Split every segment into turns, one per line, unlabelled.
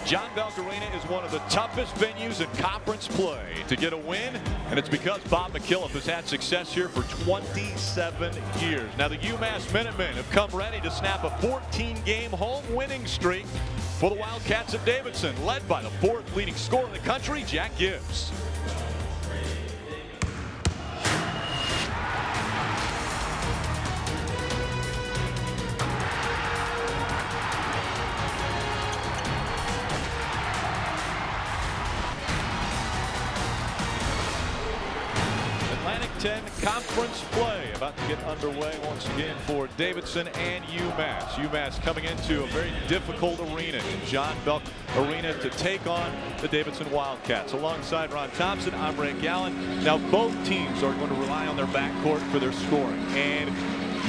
John Belk Arena is one of the toughest venues in conference play to get a win, and it's because Bob McKillop has had success here for 27 years. Now the UMass Minutemen have come ready to snap a 14-game home winning streak for the Wildcats of Davidson, led by the fourth leading scorer in the country, Jack Gibbs. Atlantic 10 conference play about to get underway once again for Davidson and UMass. UMass coming into a very difficult arena in John Belk Arena to take on the Davidson Wildcats. Alongside Ron Thompson, I'm Ray Gallen. Now both teams are going to rely on their backcourt for their scoring. And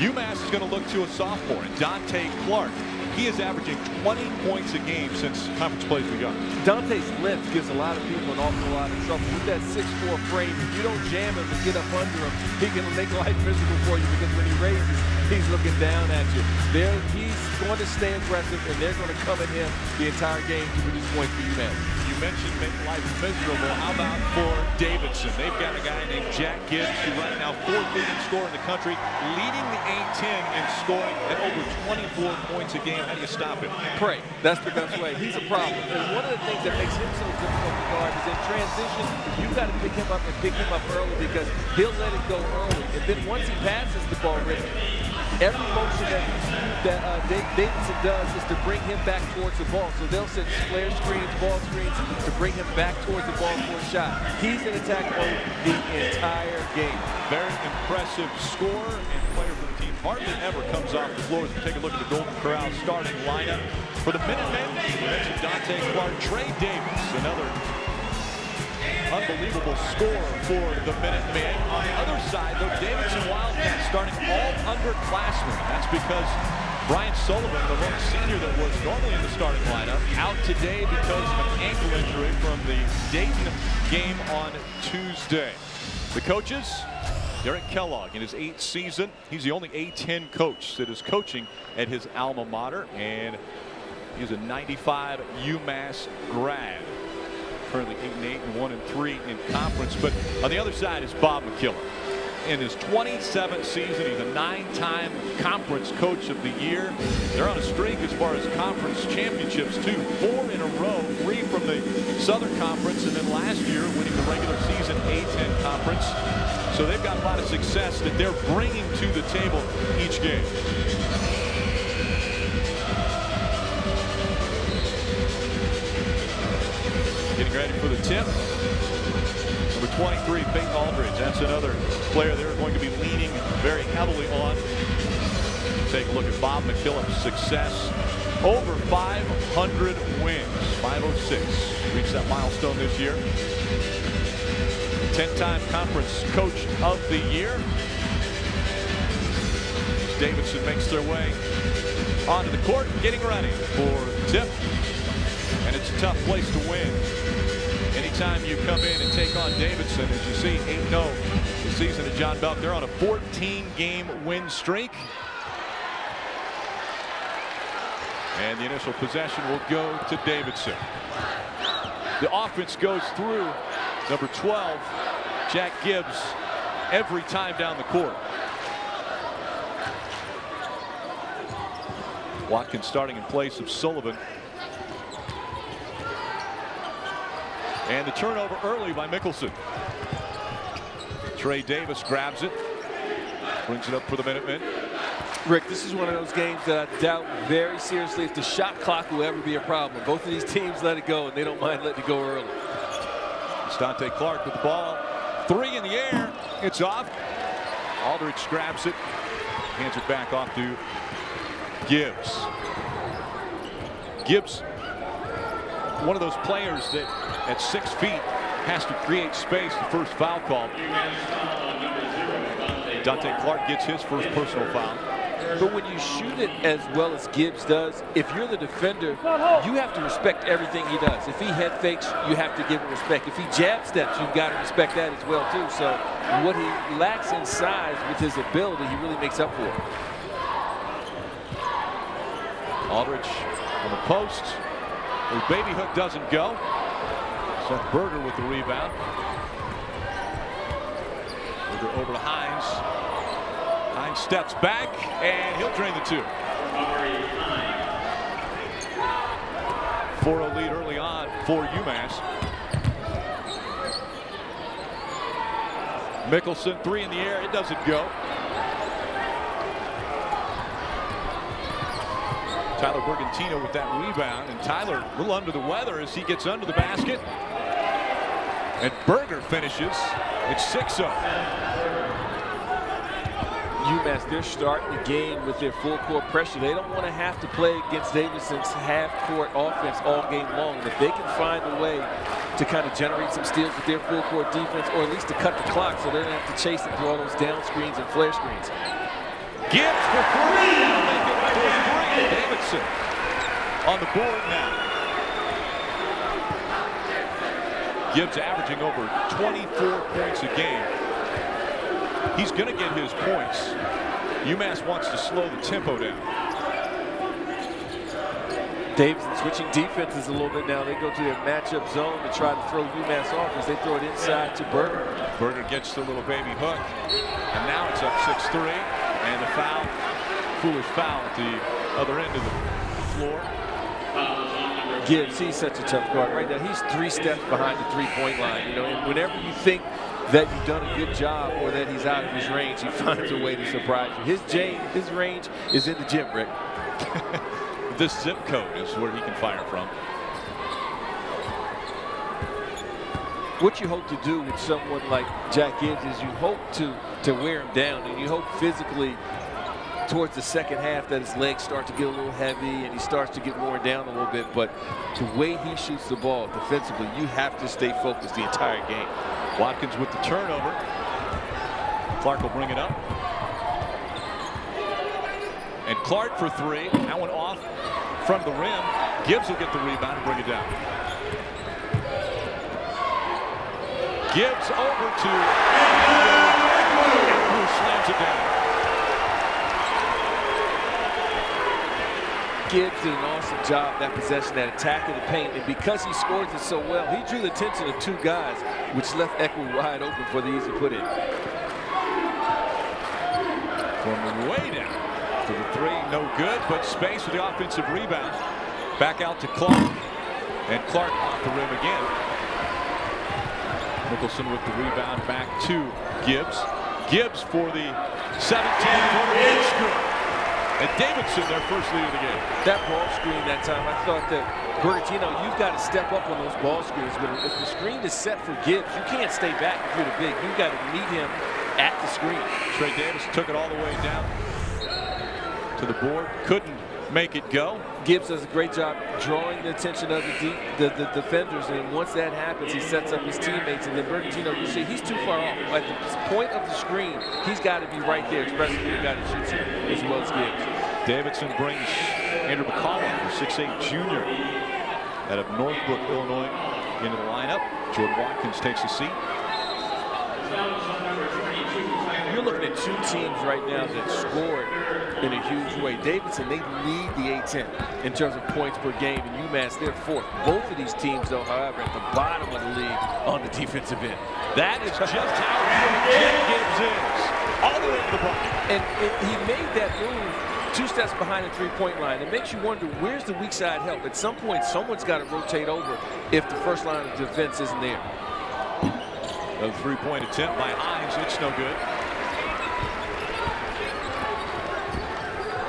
UMass is going to look to a sophomore, Dante Clark. He is averaging 20 points a game since conference play's begun.
Dante's length gives a lot of people an awful lot of trouble. With that 6'4" frame, if you don't jam him and get up under him, he can make life miserable for you because when he raises, he's looking down at you. He's going to stay aggressive, and they're going to come at him the entire game to produce points for UMass.
You mentioned make life miserable. How about for Davidson? They've got a guy named Jack Gibbs, who right now fourth leading scorer in the country, leading the A-10 in scoring at over 24 points a game. How do you stop him?
Pray. That's the best way. He's a problem. And one of the things that makes him so difficult to guard is in transition, you've got to pick him up and pick him up early because he'll let it go early. And then once he passes the ball, every motion that Davidson does is to bring him back towards the ball. So they'll set flare screens, ball screens to bring him back towards the ball for a shot. He's in attack mode the entire game.
Very impressive scorer and player for the team. Hardly ever comes off the floor. As we take a look at the Golden Corral starting lineup for the Minutemen. We mentioned Dante Clark, Trey Davis, another unbelievable score for the Minutemen. On the other side, the Davidson Wildcats starting all underclassmen. That's because Brian Sullivan, the lone senior that was normally in the starting lineup, out today because of an ankle injury from the Dayton game on Tuesday. The coaches, Derek Kellogg in his 8th season. He's the only A-10 coach that is coaching at his alma mater, and he's a 95 UMass grad. Currently 8-8 and 1-3 in conference. But on the other side is Bob McKillop. In his 27th season, he's a 9-time conference coach of the year. They're on a streak as far as conference championships too. 4 in a row, 3 from the Southern Conference, and then last year winning the regular season A-10 conference. So they've got a lot of success that they're bringing to the table each game. Getting ready for the tip. Number 23, Peyton Aldridge. That's another player they're going to be leaning very heavily on. Take a look at Bob McKillop's success. Over 500 wins. 506. Reached that milestone this year. 10-time conference coach of the year. Davidson makes their way onto the court, getting ready for tip. And it's a tough place to win. Anytime you come in and take on Davidson, as you see, 8-0 the season at John Belk. They're on a 14-game win streak. And the initial possession will go to Davidson. The offense goes through number 12, Jack Gibbs, every time down the court. Watkins starting in place of Sullivan. And the turnover early by Mickelson. Trey Davis grabs it, brings it up for the Minutemen.
Rick, this is one of those games that I doubt very seriously if the shot clock will ever be a problem. Both of these teams let it go, and they don't mind letting it go early.
Dante Clark with the ball. 3 in the air. It's off. Aldridge grabs it. Hands it back off to Gibbs. Gibbs, one of those players that at 6 feet has to create space. The first foul call. Dante Clark gets his first personal foul.
But when you shoot it as well as Gibbs does, if you're the defender, you have to respect everything he does. If he head fakes, you have to give him respect. If he jab steps, you've got to respect that as well too. So what he lacks in size with his ability, he really makes up for it.
Aldridge on the post. The baby hook doesn't go. Seth Berger with the rebound. Berger over to Hines. Hines steps back, and he'll drain the 2. 4-0 lead early on for UMass. Mickelson, 3 in the air. It doesn't go. Tyler Bergantino with that rebound, and Tyler a little under the weather as he gets under the basket. And Berger finishes. It's 6-0.
UMass, they're starting the game with their full court pressure. They don't want to have to play against Davidson's half-court offense all game long. And if they can find a way to kind of generate some steals with their full court defense, or at least to cut the clock so they don't have to chase it through all those down screens and flare screens.
Gibbs for 3. Make it for 3. Davidson on the board now. Gibbs averaging over 24 points a game. He's going to get his points. UMass wants to slow the tempo down.
Davidson switching defenses a little bit now. They go to their matchup zone to try to throw UMass off as they throw it inside to Berger.
Berger gets the little baby hook. And now it's up 6-3. And the foul, foolish foul at the other end of the floor.
Gibbs, he's such a tough guard right now. He's 3 steps behind the three-point line. You know, and whenever you think that you've done a good job or that he's out of his range, he finds a way to surprise you. His range is in the gym, Rick.
This zip code is where he can fire from.
What you hope to do with someone like Jack Gibbs is you hope to wear him down, and you hope physically towards the second half that his legs start to get a little heavy and he starts to get worn down a little bit. But the way he shoots the ball defensively, you have to stay focused the entire game.
Watkins with the turnover. Clark will bring it up. And Clark for three. That one off from the rim. Gibbs will get the rebound and bring it down. Gibbs over to who slams it down.
Gibbs did an awesome job that possession, that attack of the paint, and because he scored it so well, he drew the attention of two guys, which left Eckwood wide open for the easy put in.
From way down to the three, no good, but space for the offensive rebound. Back out to Clark, and Clark off the rim again. Nicholson with the rebound back to Gibbs. Gibbs for the 17-footer screen. And Davidson, their first lead of the game.
That ball screen that time, I thought that Bergatino, you've got to step up on those ball screens. But if the screen is set for Gibbs, you can't stay back if you're the big. You've got to meet him at the screen.
Trey Davis took it all the way down to the board. Couldn't make it go.
Gibbs does a great job drawing the attention of the defenders, and once that happens, he sets up his teammates. And then Bergatino, you see, he's too far off. At the point of the screen, he's got to be right there, especially when the guy that shoots it as well as Gibbs.
Davidson brings Andrew McCollum, the 6'8" junior out of Northbrook, Illinois, into the lineup. Jordan Watkins takes a seat.
You're looking at two teams right now that scored in a huge way. Davidson, they lead the A-10 in terms of points per game, and UMass, they're fourth. Both of these teams, though, however, at the bottom of the league on the defensive end.
That is just how Jim Gibbs is. All the way to the bucket.
And he made that move 2 steps behind the three-point line. It makes you wonder, where's the weak side help? At some point, someone's got to rotate over if the first line of defense isn't there.
A three-point attempt by Hines. It's no good.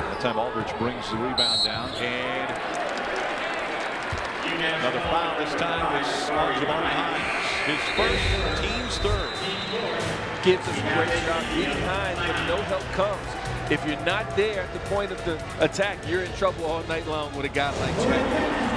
That time Aldridge brings the rebound down, and another foul. This time is on Jamari Hines. His first, team's third.
Gibbs does a great job beating Hines, but no help comes. If you're not there at the point of the attack, you're in trouble all night long with a guy like that.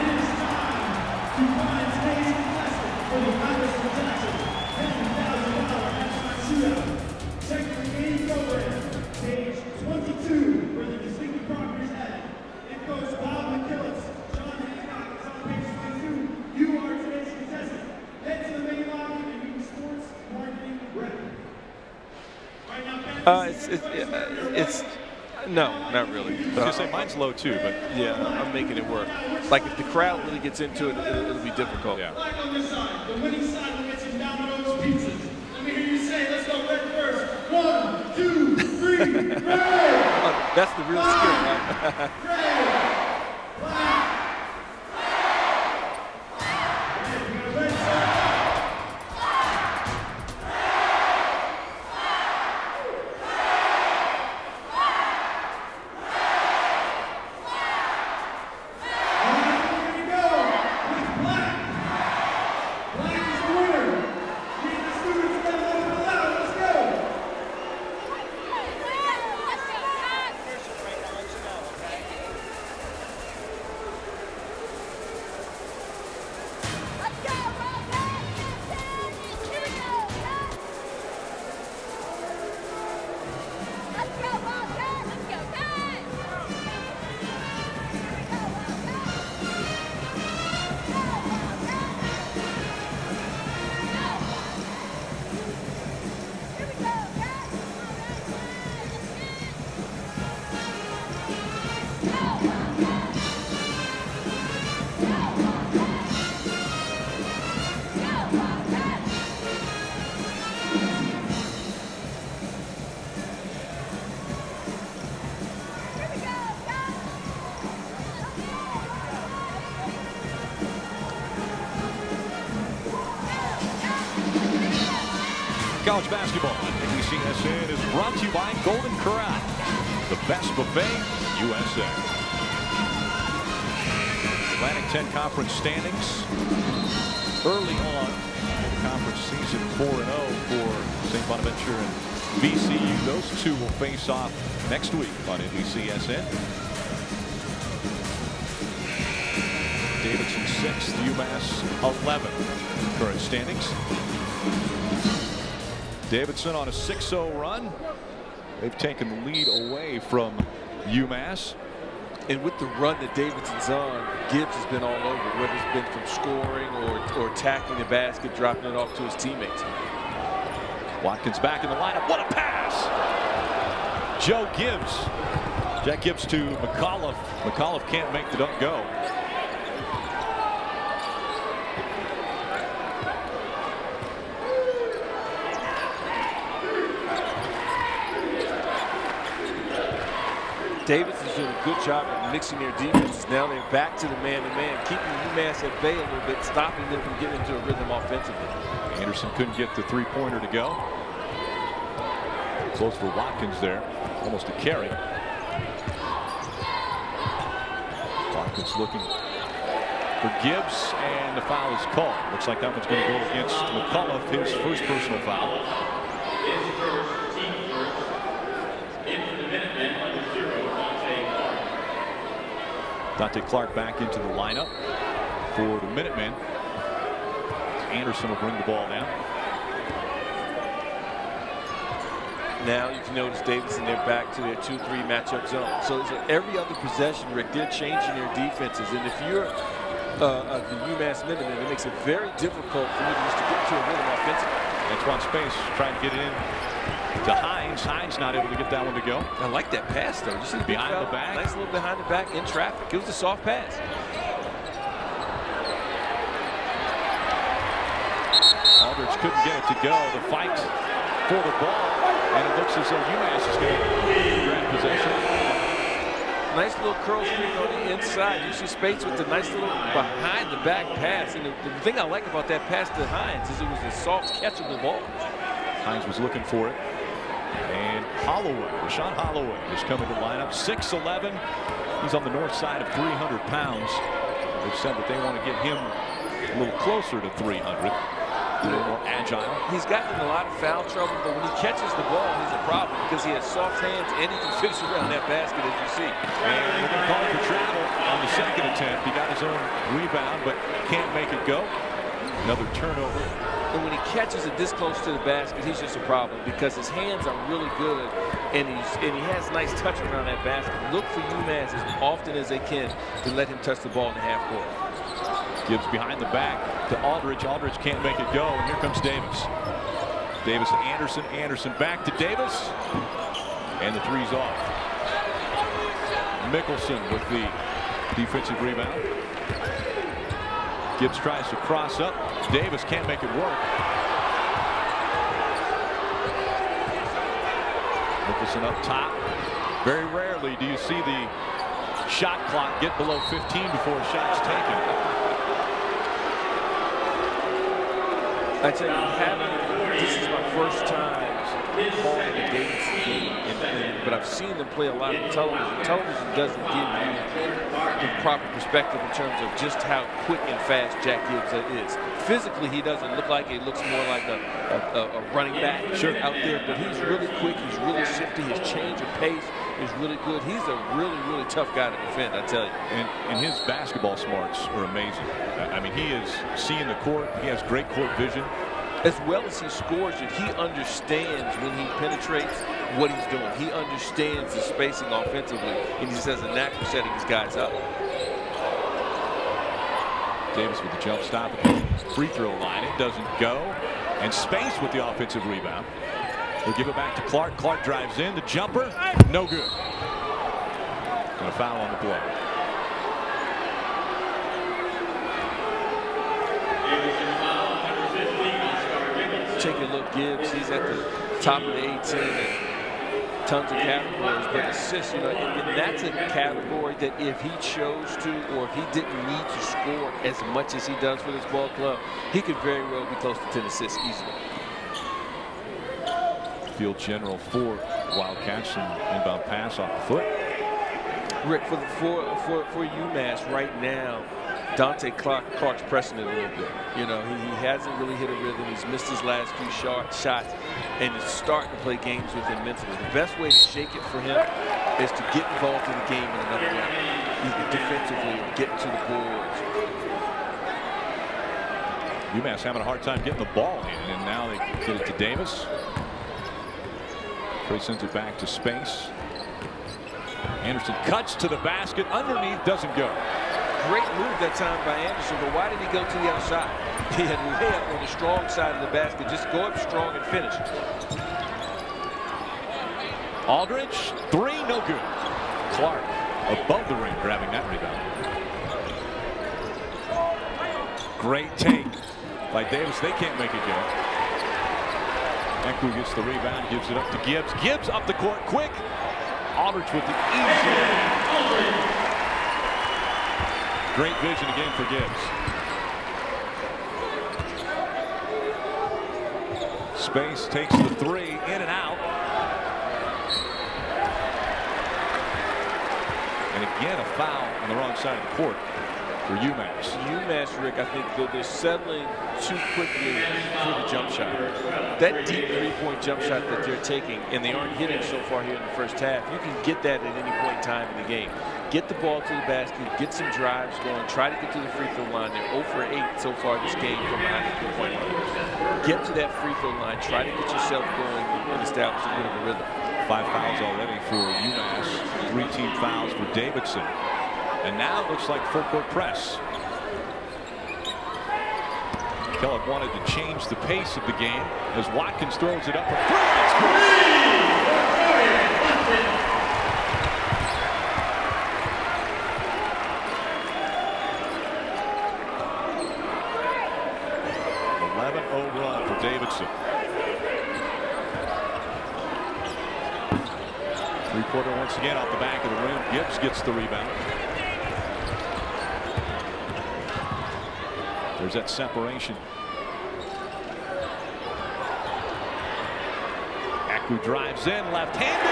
No, not really.
I was going to say mine's low too, but
yeah, I'm making it work. Like if the crowd really gets into it, it'll be difficult.
Yeah.
On this side, the winning side will get some Domino's pizzas. Let me hear you say, let's go red first. 1, 2, 3, red!
That's the real skill, right?
Red!
College basketball on NBCSN is brought to you by Golden Corral, the best buffet USA. Atlantic 10 conference standings early on in the conference season, 4-0 for St. Bonaventure and VCU. Those two will face off next week on NBCSN. Davidson 6th, UMass 11th. Current standings. Davidson on a 6-0 run. They've taken the lead away from UMass.
And with the run that Davidson's on, Gibbs has been all over, whether it's been from scoring or attacking the basket, dropping it off to his teammates.
Watkins back in the lineup. What a pass! Joe Gibbs. Jack Gibbs to McAuliffe. McAuliffe can't make the dunk go.
Davidson's doing a good job of mixing their defenses. Now they're back to the man-to-man, keeping UMass at bay a little bit, stopping them from getting into a rhythm offensively.
Anderson couldn't get the three-pointer to go. Close for Watkins there, almost a carry. Watkins looking for Gibbs, and the foul is called. Looks like that one's going to go against McAuliffe, his first personal foul. Dante Clark back into the lineup for the Minutemen. Anderson will bring the ball down.
Now you can notice Davidson, they're back to their 2-3 matchup zone. So every other possession, Rick, they're changing their defenses. And if you're the UMass Minutemen, it makes it very difficult for you just to get to a rhythm offensively.
Antoine Space trying to get it in to Hines. Hines not able to get that one to go.
I like that pass, though. You see the
behind the back.
Nice little behind the back in traffic. It was a soft pass.
Aldridge couldn't get it to go. The fight for the ball, and it looks as though UMass is going to grab possession.
Nice little curl screen on the inside. You see Spates with the nice little behind the back pass. And the thing I like about that pass to Hines is it was a soft catchable ball.
Hines was looking for it. And Holloway, Rashawn Holloway is coming to lineup. 6'11". He's on the north side of 300 pounds. They've said that they want to get him a little closer to 300. A little more agile.
He's gotten in a lot of foul trouble, but when he catches the ball, he's a problem because he has soft hands and he can finish around that basket, as you see.
And they're going to call for travel on the second attempt. He got his own rebound, but can't make it go. Another turnover.
And when he catches it this close to the basket, he's just a problem because his hands are really good and he has nice touch around that basket. Look for UMass as often as they can to let him touch the ball in the half court.
Gibbs behind the back to Aldridge. Aldridge can't make it go, and here comes Davis. Davis to Anderson. Anderson back to Davis, and the three's off. Mickelson with the defensive rebound. Gibbs tries to cross up. Davis can't make it work. Mickelson up top. Very rarely do you see the shot clock get below 15 before a shot's taken.
I tell you, this is my first time calling the Davidson game, but I've seen them play a lot of television. Television doesn't give you the proper perspective in terms of just how quick and fast Jack Gibbs is. Physically, he doesn't look like it. He looks more like a running back out there, but he's really quick. He's really shifty. His change of pace is really good. He's a really, really tough guy to defend, I tell you.
And his basketball smarts are amazing. I mean, he is seeing the court. He has great court vision.
As well as he scores it, he understands when he penetrates what he's doing. He understands the spacing offensively, and he just has a knack for setting his guys up.
Davis with the jump stop at the free throw line. It doesn't go. And Space with the offensive rebound. They'll give it back to Clark. Clark drives in. The jumper, no good. And a foul on the play.
Take a look, Gibbs. He's at the top of the 18 and tons of categories, but assists, and that's a category that if he chose to, or if he didn't need to score as much as he does for this ball club, he could very well be close to 10 assists easily.
Field general for Wildcats, and inbound pass off the foot.
Rick, for UMass right now, Dante Clark's pressing it a little bit. You know, he hasn't really hit a rhythm. He's missed his last few shots, and is starting to play games with him mentally. The best way to shake it for him is to get involved in the game in another way, either defensively or getting to the boards.
UMass having a hard time getting the ball in, and now they get it to Davis. Trey sends it back to Space. Anderson cuts to the basket. Underneath, doesn't go.
Great move that time by Anderson, but why did he go to the outside? He had a layup on the strong side of the basket. Just go up strong and finish.
Aldridge, three, no good. Clark above the ring, grabbing that rebound. Great take by Davis. They can't make it go. Ekwu gets the rebound, gives it up to Gibbs. Gibbs up the court quick. Aldridge with the easy. Great vision again for Gibbs. Space takes the three, in and out. And again, a foul on the wrong side of the court for UMass.
UMass, Rick, I think they're settling too quickly for the jump shot. That deep three-point jump shot that they're taking, and they aren't hitting so far here in the first half, you can get that at any point in time in the game. Get the ball to the basket, get some drives going, try to get to the free throw line. They're 0 for 8 so far this game from behind the three-point line. Get to that free throw line, try to get yourself going and establish a bit of a rhythm. 5 fouls already for UMass, 3 team fouls for Davidson. And now it looks like full court press. Kellogg wanted to change the pace of the game as Watkins throws it up for three. 11-0 run for Davidson. Three-quarter once again off the back of the rim. Gibbs gets the rebound. There's that separation. Ekwu drives in, left-handed.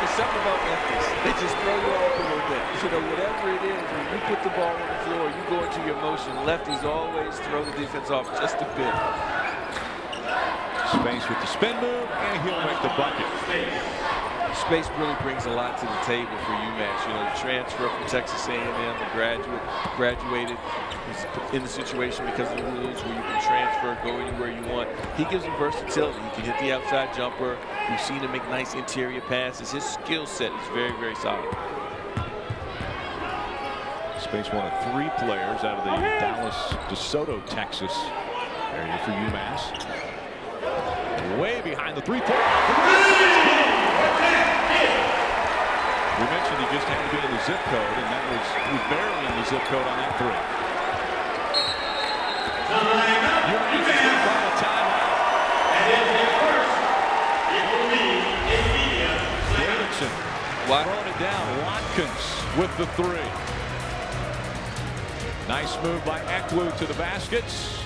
There's something about Memphis. They just throw you off a little bit. You know, whatever it is, when you put the ball on the floor, you go into your motion. Lefties always throw the defense off just a bit.
Space with the spin move, and he'll make the bucket.
Space really brings a lot to the table for UMass. You know, the transfer from Texas A&M, the graduated, was in the situation because of the rules where you can transfer, go anywhere you want. He gives them versatility. He can hit the outside jumper. We've seen him make nice interior passes. His skill set is very, very solid.
Space one of 3 players out of the Dallas, DeSoto, Texas area for UMass. Way behind the three-point. We mentioned he just had to be in the zip code, and that was he was barely in the zip code on that three. UMass is going to call a timeout. Davidson throwing it down. Watkins with the three. Nice move by Ekwu to the baskets.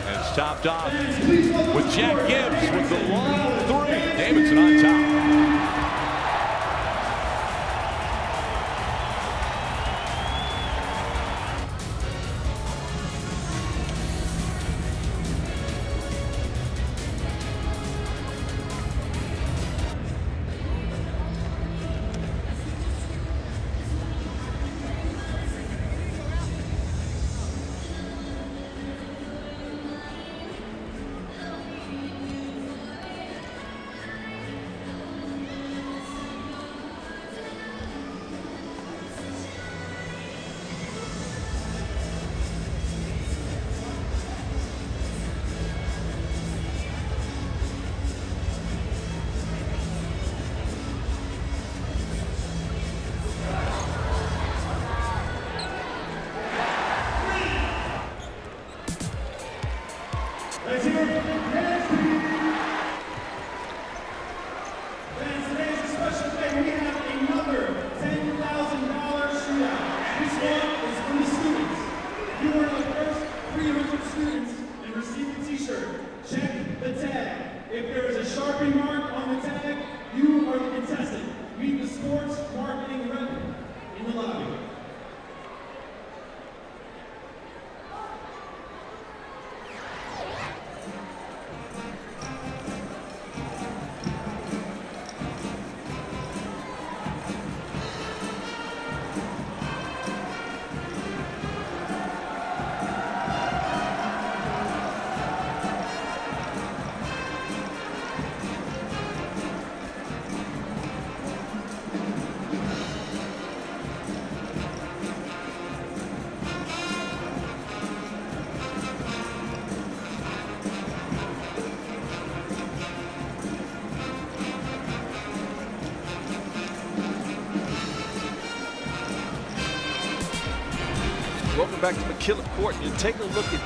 And it's topped off with Jack Gibbs with the long three. Davidson on top.
Welcome back to McKillop Court. You take a look at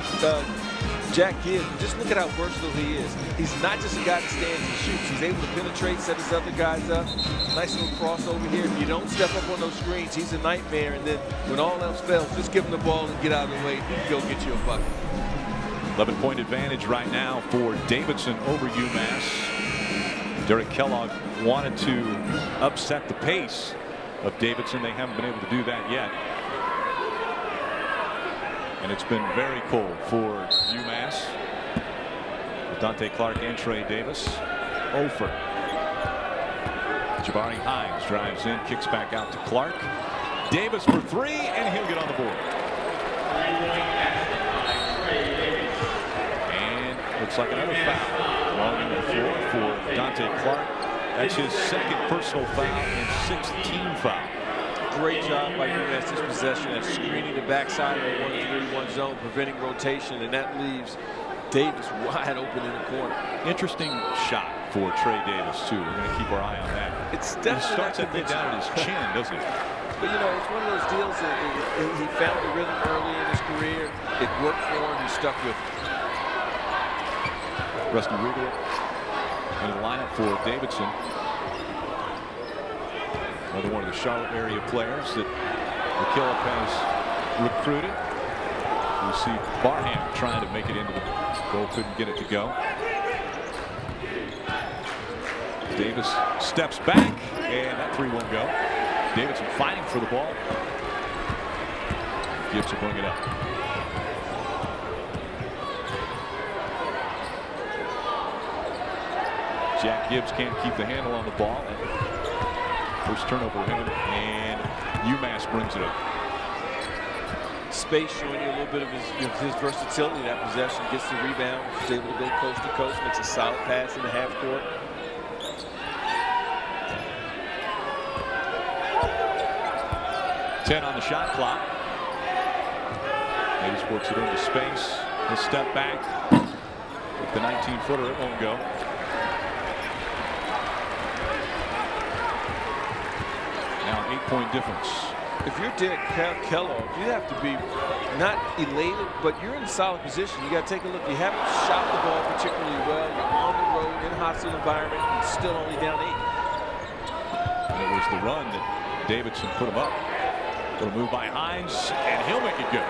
Jack Gibbs. Just look at how versatile he is. He's not just a guy that stands and shoots. He's able to penetrate, set his other guys up. Nice little crossover here. If you don't step up on those screens, he's a nightmare. And then when all else fails, just give him the ball and get out of the way. He can go get you a bucket.
11-point advantage right now for Davidson over UMass. Derek Kellogg wanted to upset the pace of Davidson. They haven't been able to do that yet. And it's been very cold for UMass. With Dante Clark and Trey Davis. Ofer. Jabari Hines drives in, kicks back out to Clark. Davis for three, and he'll get on the board. And looks like another foul along the floor for Dante Clark. That's his second personal foul and 6th team foul.
Great job by UMass this possession at screening the backside of the 1-3-1 zone, preventing rotation, and that leaves Davis wide open in the corner.
Interesting shot for Trey Davis, too. We're going to keep our eye on that.
It's definitely
he starts that thing down at his chin, doesn't he?
But, you know, it's one of those deals that he found the rhythm early in his career. It worked for him. He stuck with it.
Rusty Riegel in the lineup for Davidson. Another one of the Charlotte area players that McKillop has recruited. We see Barham trying to make it into the goal, couldn't get it to go. Davis steps back, and that three won't go. Davidson fighting for the ball. Gibbs will bring it up. Jack Gibbs can't keep the handle on the ball. First turnover of him, and UMass brings it up.
Space showing you a little bit of his versatility in that possession. Gets the rebound, is able to go coast to coast, makes a solid pass in the half court.
Ten on the shot clock. Davis works it into space. He'll step back with the 19-footer. It won't go. Now an 8-point difference.
If you're Derek Kellogg, you have to be not elated, but you're in a solid position. You got to take a look. You haven't shot the ball particularly well. You're on the road in a hostile environment. You're still only down 8.
And it was the run that Davidson put him up. Little move by Hines, and he'll make it good.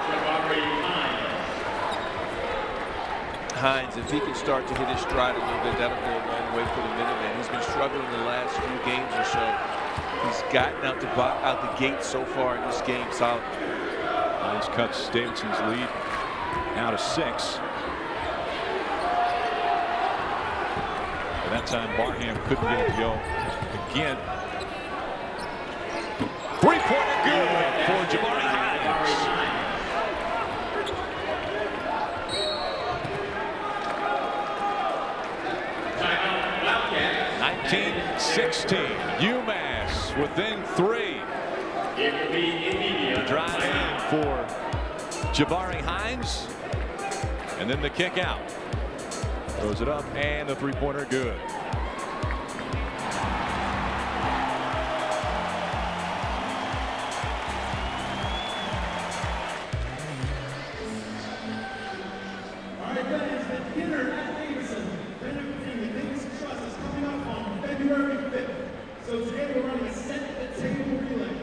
Hines, if he can start to hit his stride a little bit, that'll go a long way for the Minutemen. He's been struggling the last few games or so. He's gotten out the gate so far in this game solid.
Hines cuts Davidson's lead now to 6. At that time, Barham couldn't get it to go again. Three-pointer good for Jabari Hines. 19-16. UMass within 3. The drive in for Jabari Hines. And then the kick out. Throws it up, and the three-pointer good.
All right, guys, the dinner at Davidson. Benefiting the Davidson Trust is coming up on February 5th. So today we're running a set-the-table relay.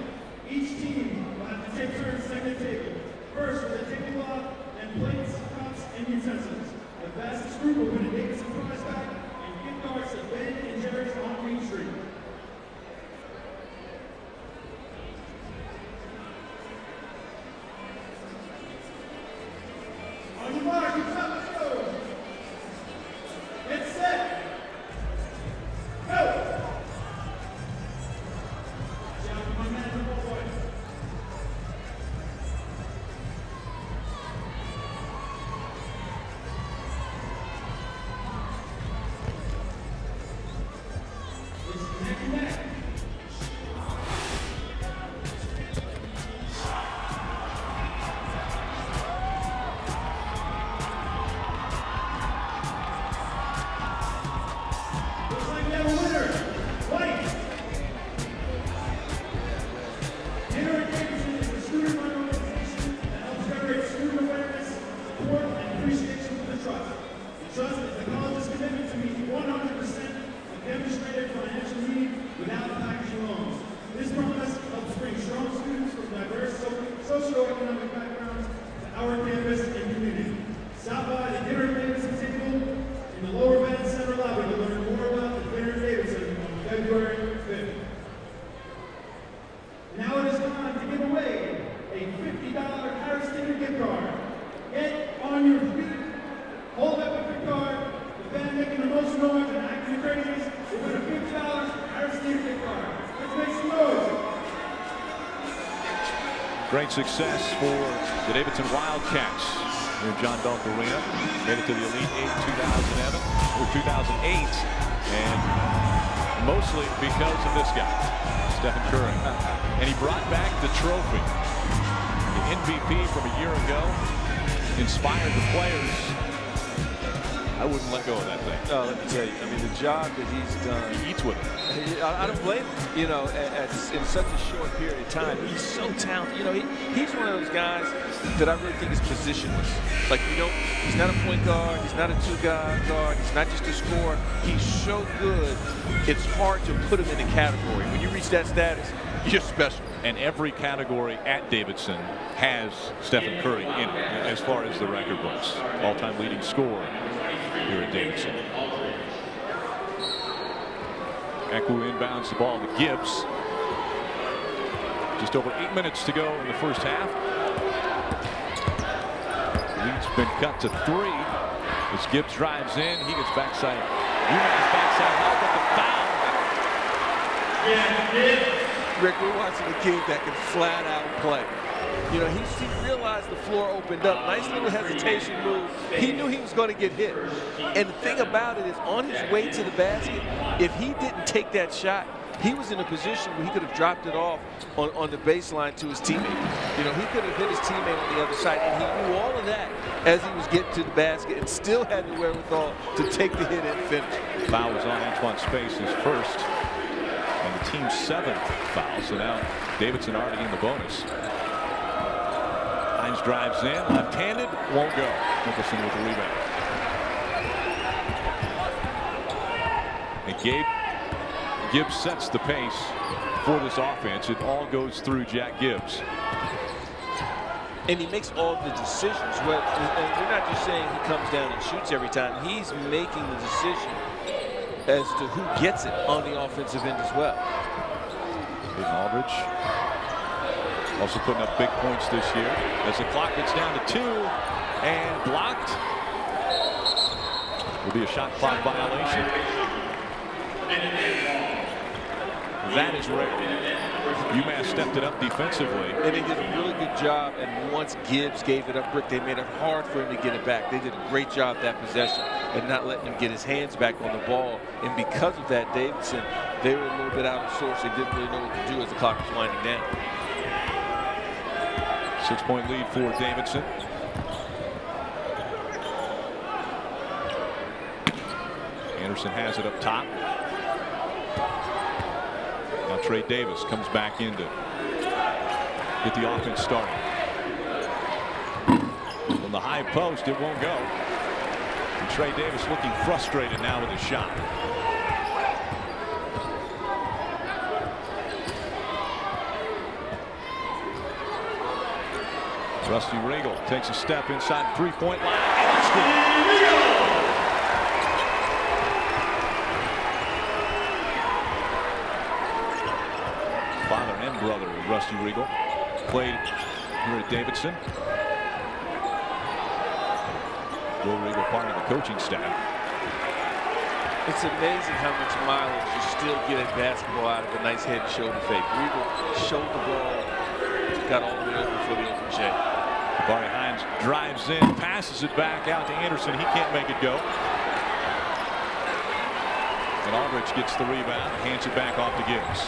Each team will have to take turns setting the table. First with a tablecloth and plates, cups, and utensils. The fastest group will win a Davidson prize bag and gift cards to Ben and Jerry's on Main Street. On your mark, you stop, let's go. Get set. Go. Down to my man, number 1. This is socioeconomic backgrounds to our campus and community. Stop by the Dinner at Davidson table in the lower Bennett Center lobby to learn more about the Dinner at Davidson on February 5th. Now it is time to give away a $50 Harris Theater gift card. Get on your feet, hold up a gift card. The band making the most noise and acting the craziest will win a $50 Harris Theater gift card. Let's make some noise.
Great success for the Davidson Wildcats here in John Belk Arena. Made it to the Elite Eight 2008, and mostly because of this guy, Stephen Curry. And he brought back the trophy. The MVP from a year ago inspired the players. I wouldn't let go of that thing.
Oh, let me tell you, I mean, the job that he's done.
He eats with it.
I don't blame him. You know, in such a short period of time, he's so talented. You know, he's one of those guys that I really think is positionless. Like, you know, he's not a point guard, he's not a two-guard guard, he's not just a scorer. He's so good, it's hard to put him in a category. When you reach that status, you're special.
And every category at Davidson has Stephen Curry in it, as far as the record books. All-time leading scorer here at Davidson. Eku inbounds the ball to Gibbs. Just over 8 minutes to go in the first half. Lead's been cut to 3 as Gibbs drives in. He gets backside. UMass backside help, but the foul.
Rick, we're watching a kid that can flat out play. You know, he realized the floor opened up. Nice little hesitation move. He knew he was going to get hit. And the thing about it is, on his way to the basket, if he didn't take that shot, he was in a position where he could have dropped it off on the baseline to his teammate. You know, he could have hit his teammate on the other side, and he knew all of that as he was getting to the basket and still had the wherewithal to take the hit and finish.
Foul was on Antoine Space, his first, and the team's 7th foul. So now Davidson already in the bonus. Hines drives in, left-handed, won't go. Nicholson with the rebound. And Gibbs sets the pace for this offense. It all goes through Jack Gibbs.
And he makes all the decisions. And we're not just saying he comes down and shoots every time. He's making the decision as to who gets it on the offensive end as well.
Aiden Aldridge also putting up big points this year as the clock gets down to 2 and blocked. Will be a shot clock violation. That is rare. UMass stepped it up defensively.
And they did a really good job, and once Gibbs gave it up, Rick, they made it hard for him to get it back. They did a great job that possession and not letting him get his hands back on the ball. And because of that, Davidson, they were a little bit out of sorts. They didn't really know what to do as the clock was winding down.
6-point lead for Davidson. Anderson has it up top. Now Trey Davis comes back in to get the offense started. From the high post, it won't go. And Trey Davis looking frustrated now with his shot. Rusty Regal takes a step inside the three-point line. Father and brother of Rusty Regal played here at Davidson. Will Regal part of the coaching staff.
It's amazing how much mileage you still get in basketball out of a nice head and shoulder fake. Regal showed the ball, got all the way over for the open shake.
Barry Hines drives in, passes it back out to Anderson. He can't make it go. And Aldridge gets the rebound, hands it back off to Gibbs.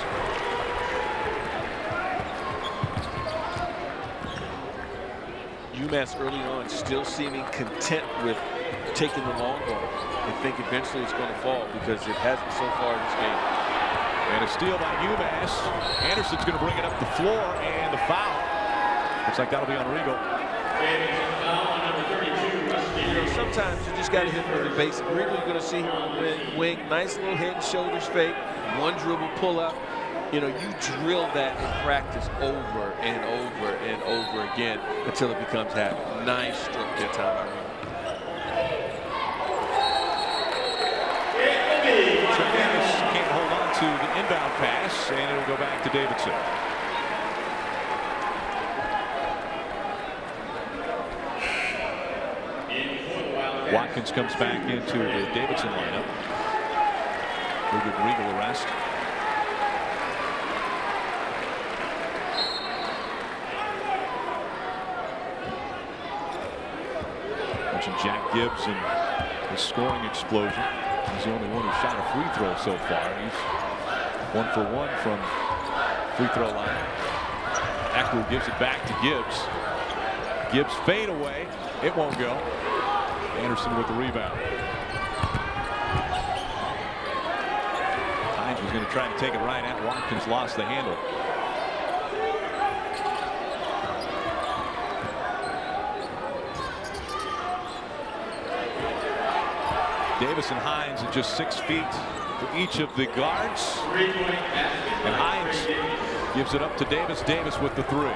UMass early on still seeming content with taking the long ball. They think eventually it's going to fall because it hasn't so far in this game.
And a steal by UMass. Anderson's going to bring it up the floor, and the foul. Looks like that'll be on Regal.
You know, sometimes you just got to hit with the basic. Regal, you're going to see here on the wing. Nice little head and shoulders fake. One dribble pull up. You know, you drill that in practice over and over and over again until it becomes habit. Nice stroke that time.
Davis can't hold on to the inbound pass, and it'll go back to Davidson. Watkins comes back into the Davidson lineup. Pretty good Regal arrest. Mentioned Jack Gibbs and his scoring explosion. He's the only one who shot a free throw so far. He's 1 for 1 from free throw line. Eckler gives it back to Gibbs. Gibbs fade away. It won't go. Anderson with the rebound. Hines was going to try to take it right at Watkins, lost the handle. Davis and Hines at just 6 feet for each of the guards. And Hines gives it up to Davis. Davis with the 3.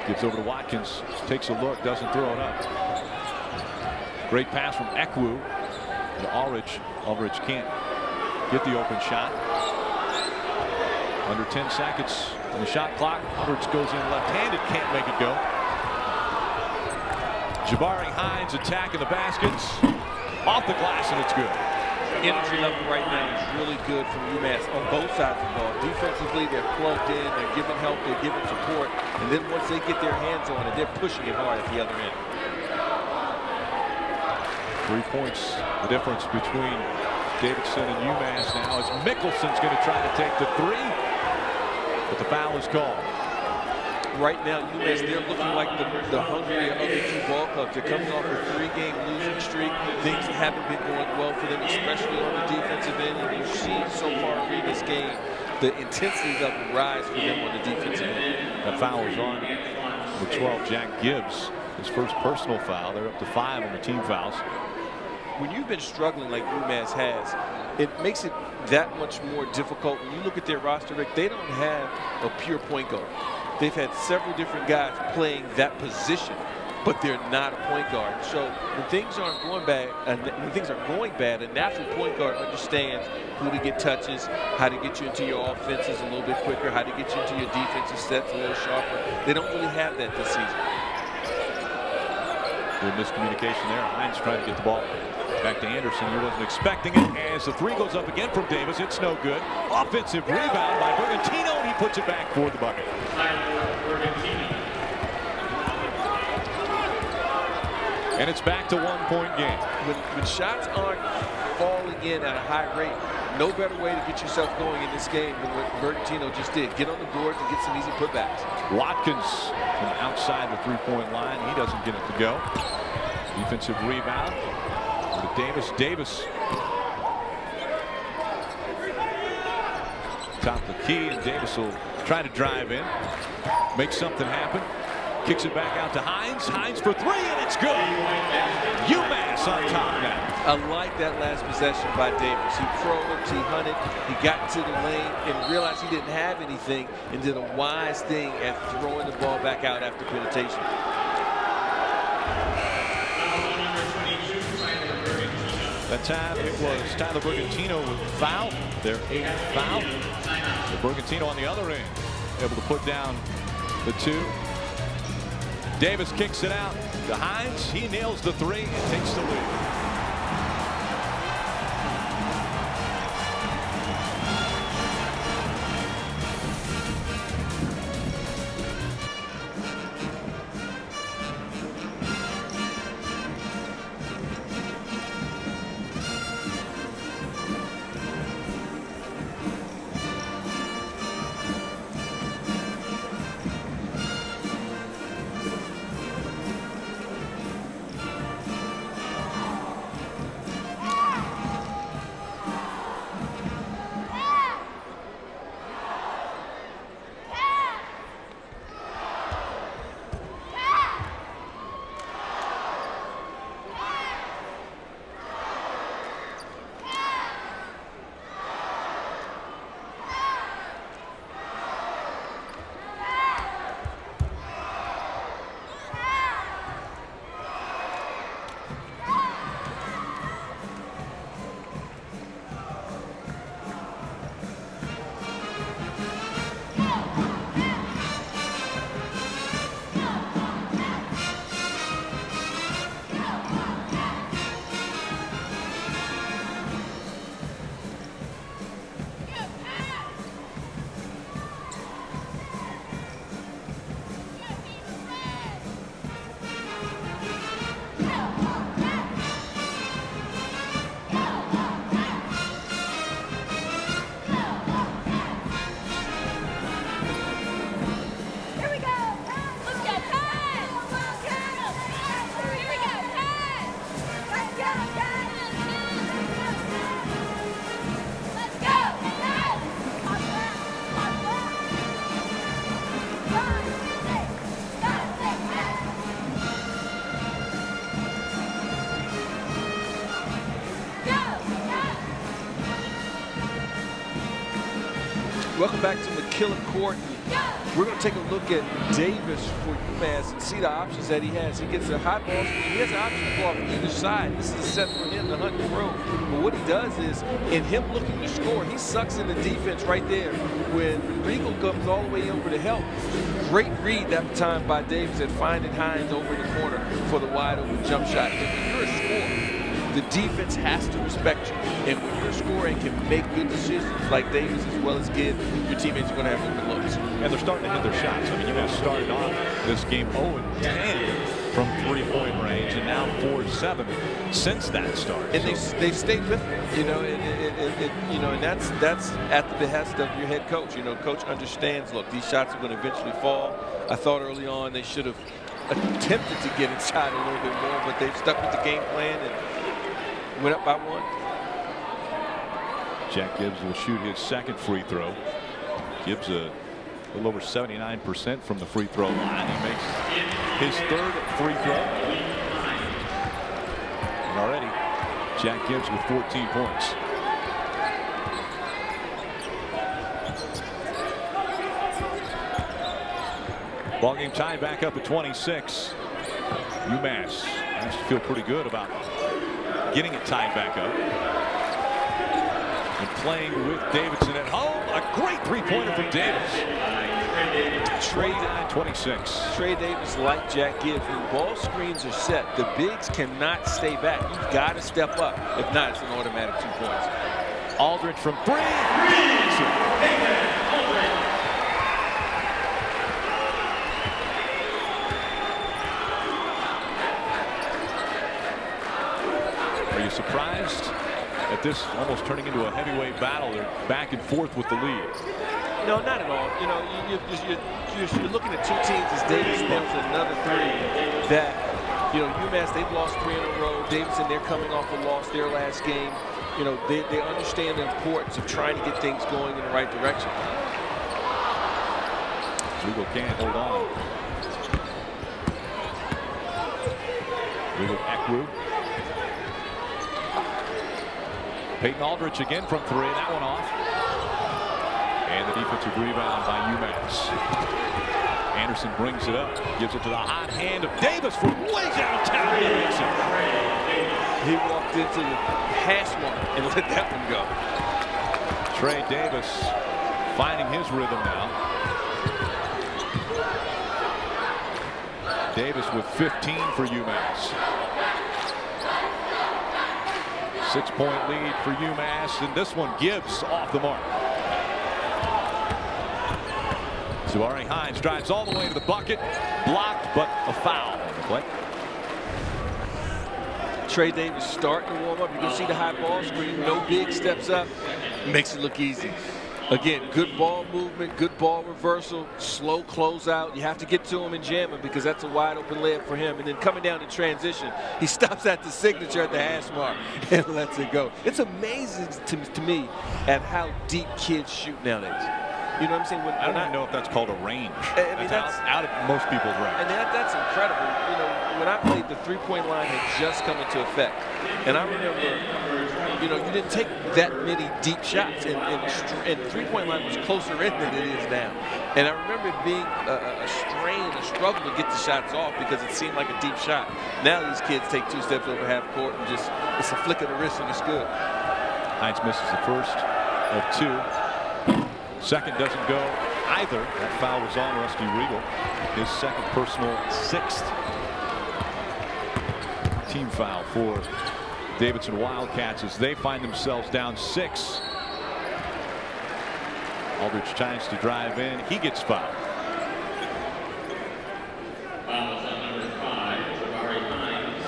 Gives over to Watkins, takes a look, doesn't throw it up. Great pass from Ekwu to Aldridge. Aldridge can't get the open shot. Under 10 seconds on the shot clock. Aldridge goes in left-handed, can't make it go. Jabari Hines attacking the baskets. Off the glass, and it's good.
Energy level right now is really good from UMass on both sides of the ball. Defensively, they're plugged in, they're giving help, they're giving support, and then once they get their hands on it, they're pushing it hard at the other end.
3 points, the difference between Davidson and UMass now, as Mickelson's going to try to take the 3, but the foul is called.
Right now, UMass, they're looking like the hungrier of the 2 ball clubs. They're coming off a 3-game losing streak. Things haven't been going well for them, especially on the defensive end. And you've seen so far in this game the intensity level rise for them on the defensive end.
That foul is on the 12, Jack Gibbs. His first personal foul. They're up to 5 on the team fouls.
When you've been struggling like UMass has, it makes it that much more difficult. When you look at their roster, Rick, they don't have a pure point guard. They've had several different guys playing that position, but they're not a point guard. So when things aren't going bad, a natural point guard understands who to get touches, how to get you into your offenses a little bit quicker, how to get you into your defensive sets a little sharper. They don't really have that this season.
Good miscommunication there. Hines trying to get the ball back to Anderson. He wasn't expecting it. As the 3 goes up again from Davis, it's no good. Offensive rebound by Bergantino, and he puts it back for the bucket. And it's back to 1-point game.
When shots aren't falling in at a high rate, no better way to get yourself going in this game than what Bergantino just did. Get on the boards and get some easy putbacks.
Watkins from outside the 3-point line. He doesn't get it to go. Defensive rebound. Davis. Davis top the key, and Davis will try to drive in, make something happen, kicks it back out to Hines. Hines for 3, and it's good. UMass on top now.
I like that last possession by Davis. He probed, he hunted, he got into the lane and realized he didn't have anything, and did a wise thing at throwing the ball back out after penetration.
That time it was Tyler Bergantino with foul. Their 8th foul. Bergantino on the other end, able to put down the 2. Davis kicks it out to Hines. He nails the 3 and takes the lead.
Welcome back to McKillop Court. We're going to take a look at Davis for UMass and see the options that he has. He gets a high ball screen. He has an option to go off either side. This is a set for him to hunt the room. But what he does is, in him looking to score, he sucks in the defense right there. When Regal comes all the way over to help, great read that time by Davis at finding Hines over in the corner for the wide open jump shot. And when you're a scorer, the defense has to respect you. And when you're scoring, can make good decisions like Davis, as well as give your teammates are going to have open looks.
And they're starting to hit their shots. I mean, you guys started off this game 0-10 from three-point range, and now 4-7 since that start.
And they've stayed with it, you know, and that's at the behest of your head coach. You know, coach understands, look, these shots are going to eventually fall. I thought early on they should have attempted to get inside a little bit more, but they've stuck with the game plan and went up by one.
Jack Gibbs will shoot his second free throw. Gibbs a little over 79% from the free throw line. He makes his third free throw. And already Jack Gibbs with 14 points. Ball game tied back up at 26. UMass has to feel pretty good about getting it tied back up. And playing with Davidson at home. A great three-pointer from Davis. 29-26.
Trey Davis, like Jack Gibbs, when ball screens are set, the bigs cannot stay back. You've got to step up. If not, it's an automatic 2 points.
Aldridge from three. Are you surprised at this almost turning into a heavyweight battle? They're back and forth with the lead.
No, not at all. You know, you're looking at two teams as Davis nails another three that, you know, UMass, they've lost 3 in a row. Davidson, they're coming off a loss their last game. You know, they understand the importance of trying to get things going in the right direction.
Regal can't hold on. Regal Ekru. Peyton Aldridge again from three. That one off. And the defensive rebound by UMass. Anderson brings it up. Gives it to the hot hand of Davis from way downtown.
He walked into the hash mark and let that one go.
Trey Davis finding his rhythm now. Davis with 15 for UMass. 6-point lead for UMass, and this one Gibbs off the mark. Jabari Hines drives all the way to the bucket, blocked, but a foul on the play.
Trey Davis starting to warm up. You can see the high ball screen. No big steps up. Makes it look easy. Again, good ball movement, good ball reversal, slow closeout. You have to get to him and jam him because that's a wide open layup for him. And then coming down to transition, he stops at the signature at the hash mark and lets it go. It's amazing to me at how deep kids shoot nowadays. You know what I'm saying?
I don't even know if that's called a range.
I mean, that's
out of most people's range.
And that's incredible. You know, when I played, the three-point line had just come into effect. And I remember, you know, you didn't take that many deep shots. And the three-point line was closer in than it is now. And I remember it being a strain, a struggle to get the shots off because it seemed like a deep shot. Now these kids take 2 steps over half court and just, it's a flick of the wrist and it's good.
Hines misses the first of 2. Second doesn't go either. That foul was on Rusty Regal. His second personal, 6th team foul for Davidson Wildcats as they find themselves down 6. Aldridge tries to drive in. He gets fouled.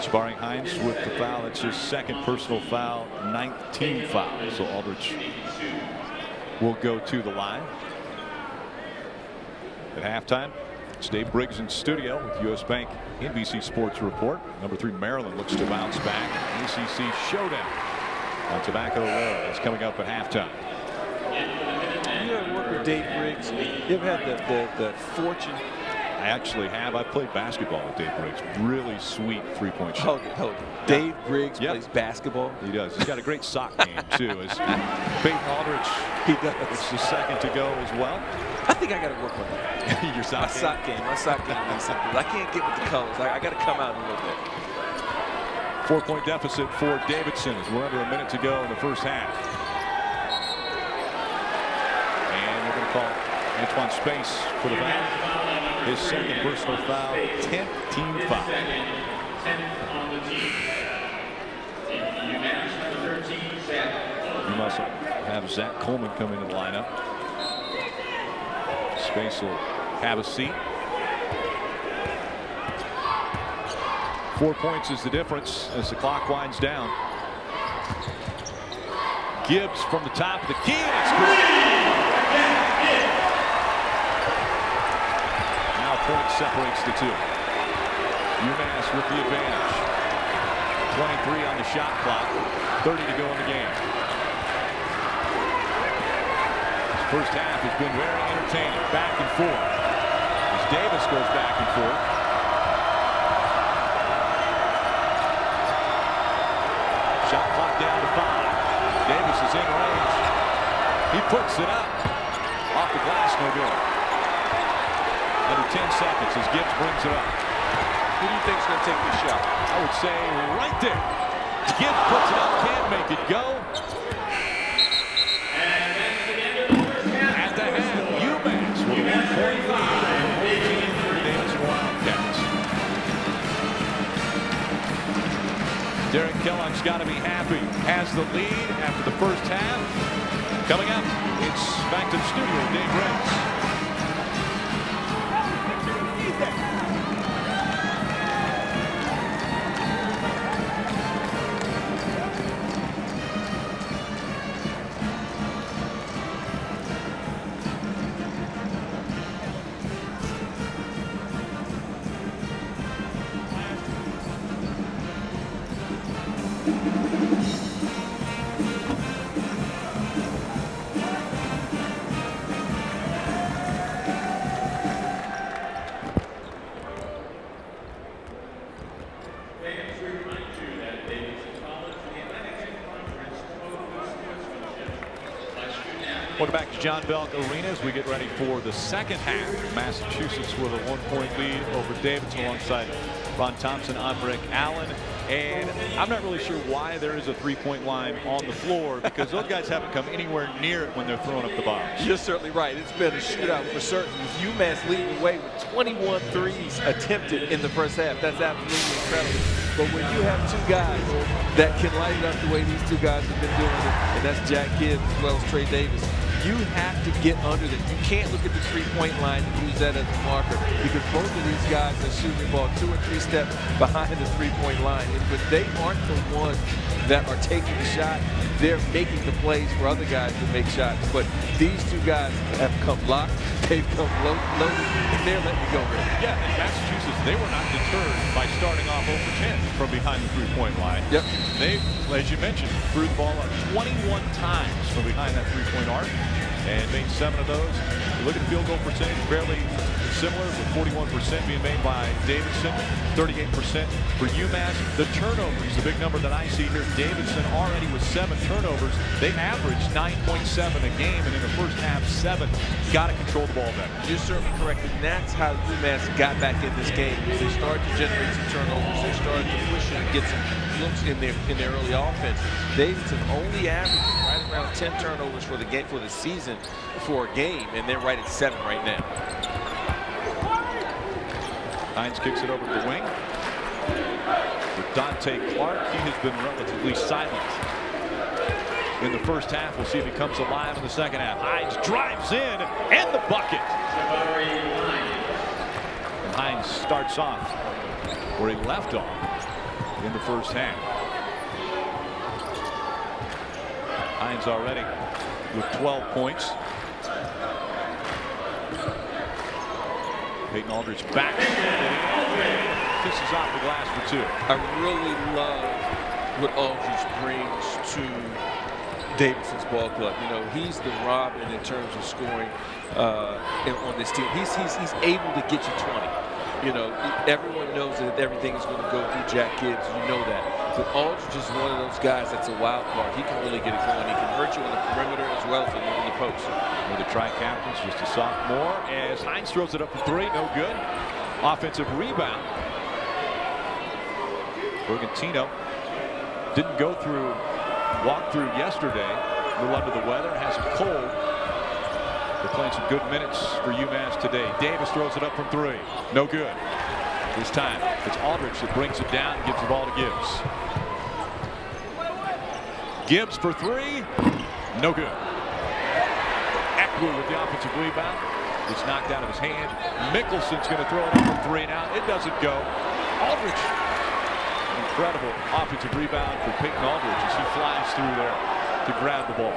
Jabari Hines with the foul. It's his second personal foul, 9th team foul. So Aldridge will go to the line. At halftime, it's Dave Briggs in studio with U.S. Bank NBC Sports Report. Number 3 Maryland looks to bounce back. ACC showdown on Tobacco Road. It's coming up at halftime.
You ever work with Dave Briggs? You ever had the fortune
I actually have. I played basketball with Dave Briggs. Really sweet three-point shot.
Hold it. Dave Briggs plays basketball.
He does. He's got a great sock game too. As Peyton Aldridge,
He does.
it's the second to go as well.
I think I got to work on that.
Your sock game.
My sock game needs something. I can't get with the colors. I got to come out a little bit.
4-point deficit for Davidson as we're under a minute to go in the first half. And they're going to call Antoine Space for the foul. His second personal foul, 10th team foul.
10th on the team. UMass number 13, Zach.
You must have Zach Coleman come into the lineup. Space will have a seat. 4 points is the difference as the clock winds down. Gibbs from the top of the key. That's good. Now point separates the two. UMass with the advantage. 23 on the shot clock. 30 to go in the game. This first half has been very entertaining. Back and forth. As Davis goes back and forth. Shot clock down to 5. Davis is in range. He puts it up. Off the glass, no good. Under 10 seconds as Gibbs brings it up.
Who do you think is going to take this shot?
I would say right there. Gibbs puts it up, can't make it go. At the half, UMass with a 1-point lead for the Davidson Wildcats. Derek Kellogg's got to be happy. Has the lead after the first half. Coming up, it's back to the studio, Dave Briggs. Welcome back to John Belk Arena as we get ready for the second half. Massachusetts with a 1-point lead over Davidson alongside Ron Thompson, Andre Allen. And I'm not really sure why there is a 3-point line on the floor because those guys haven't come anywhere near it when they're throwing up the bombs.
You're certainly right. It's been a shootout for certain. UMass leading the way with 21 threes attempted in the first half. That's absolutely incredible. But when you have two guys that can light it up the way these two guys have been doing it, and that's Jack Gibbs as well as Trey Davis, you have to get under them. You can't look at the 3-point line and use that as a marker because both of these guys are shooting the ball 2 or 3 steps behind the 3-point line. And when they aren't the ones that are taking the shot, they're making the plays for other guys to make shots. But these two guys have come locked, they've come loaded, and they're letting it go.
Yeah, and Massachusetts, they were not deterred by starting off over 10 from behind the 3-point line.
Yep.
They, as you mentioned, threw the ball up 21 times from behind that 3-point arc and made 7 of those. You look at the field goal percentage, fairly similar, with 41% being made by Davidson, 38% for UMass. The turnovers, the big number that I see here, Davidson already with 7 turnovers. They averaged 9.7 a game, and in the first half, 7. Got to control the ball better.
You're certainly correct, and that's how UMass got back in this game. They started to generate some turnovers. They started to push it and get some looks in their early offense. Davidson only averages right around 10 turnovers for the game for the season for a game, and they're right at 7 right now.
Hines kicks it over to the wing. With Dante Clark, he has been relatively silent in the first half. We'll see if he comes alive in the second half. Hines drives in and the bucket. And Hines starts off where he left off in the first half. Hines already with 12 points. Peyton Aldridge back. Kisses off the glass for 2.
I really love what Aldridge brings to Davidson's ball club. You know, he's the Robin in terms of scoring on this team. He's able to get you 20. You know, everyone knows that everything is going to go through Jack Gibbs. You know that. But Aldridge is one of those guys that's a wild card. He can really get it going. He can hurt you on the perimeter as well as in the post.
For the tri-captains, just a sophomore, as Hines throws it up for three, no good. Offensive rebound. Bergantino didn't go through walkthrough yesterday. A little under the weather, has a cold. They're playing some good minutes for UMass today. Davis throws it up from three, no good. This time it's Aldridge that brings it down and gives the ball to Gibbs. Gibbs for three, no good. Ekwu with the offensive rebound. It's knocked out of his hand. Mickelson's going to throw it up from three now. It doesn't go. Aldridge. Incredible offensive rebound for Peyton Aldridge as he flies through there to grab the ball.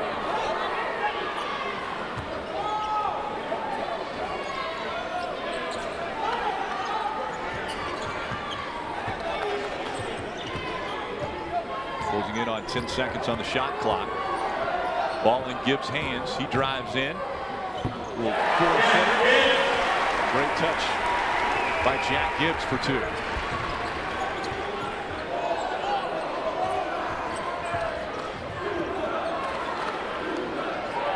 Closing in on 10 seconds on the shot clock. Ball in Gibbs' hands. He drives in. Great touch by Jack Gibbs for two.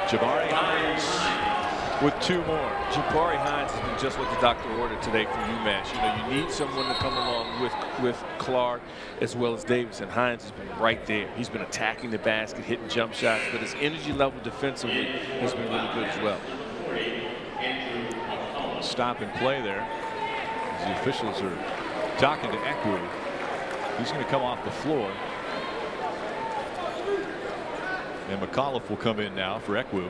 Jabari Hines with two more.
Jabari Hines has been just what the doctor ordered today for UMass. You know, you need someone to come along with Clark as well as Davidson. Hines has been right there. He's been attacking the basket, hitting jump shots, but his energy level defensively has been really good as well.
Stop and play there. As the officials are talking to Ekwu. He's going to come off the floor. And McAuliffe will come in now for Ekwu.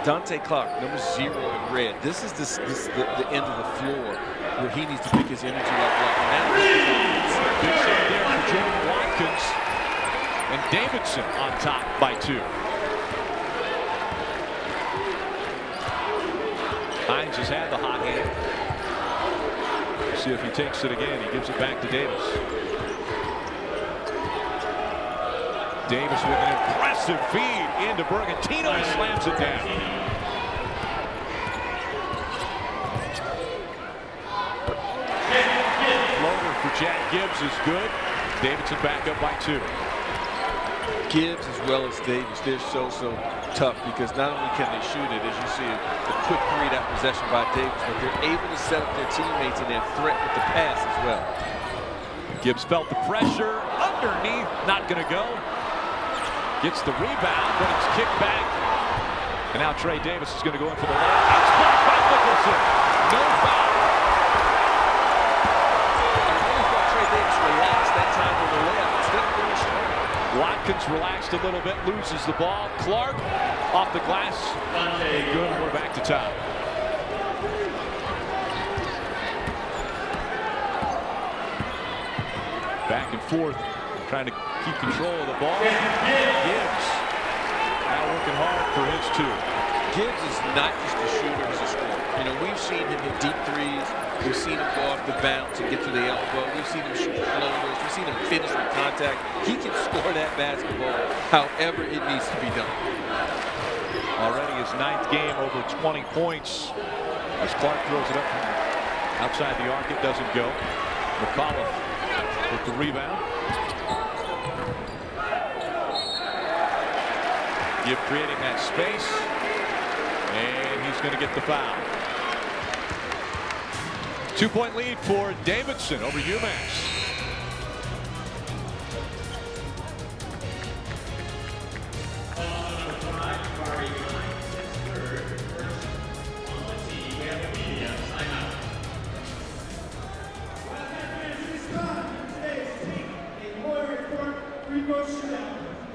Dante Clark, number 0 in red. This is the end of the floor where he needs to pick his energy level up. And
big shot there for Jordan Watkins. And Davidson on top by 2. Hines has had the hot hand. See if he takes it again. He gives it back to Davis. Davis with an impressive feed into Bergantino. He slams it down. Floater for Jack Gibbs is good. Davidson back up by 2.
Gibbs as well as Davis, they're so tough because not only can they shoot it, as you see the quick 3-down possession by Davis, but they're able to set up their teammates and their threat with the pass as well.
Gibbs felt the pressure underneath, not going to go. Gets the rebound, but it's kicked back. And now Trey Davis is going to go in for the layup. It's blocked by Mickelson. No foul.
I really thought Trey Davis relaxed that time with the layup instead of going straight.
Watkins relaxed a little bit, loses the ball. Clark off the glass. Good, we're back to top. Back and forth, trying to keep control of the ball. Gibbs now working hard for his 2.
Gibbs is not just a shooter, he's a scorer. You know, we've seen him hit deep threes. We've seen him go off the bounce and get to the elbow. We've seen him shoot floaters. We've seen him finish with contact. He can score that basketball however it needs to be done.
Already his 9th game over 20 points. As Clark throws it up from outside the arc, it doesn't go. McAuliffe with the rebound. Gibb creating that space. And he's going to get the foul. 2-point lead for Davidson over UMass.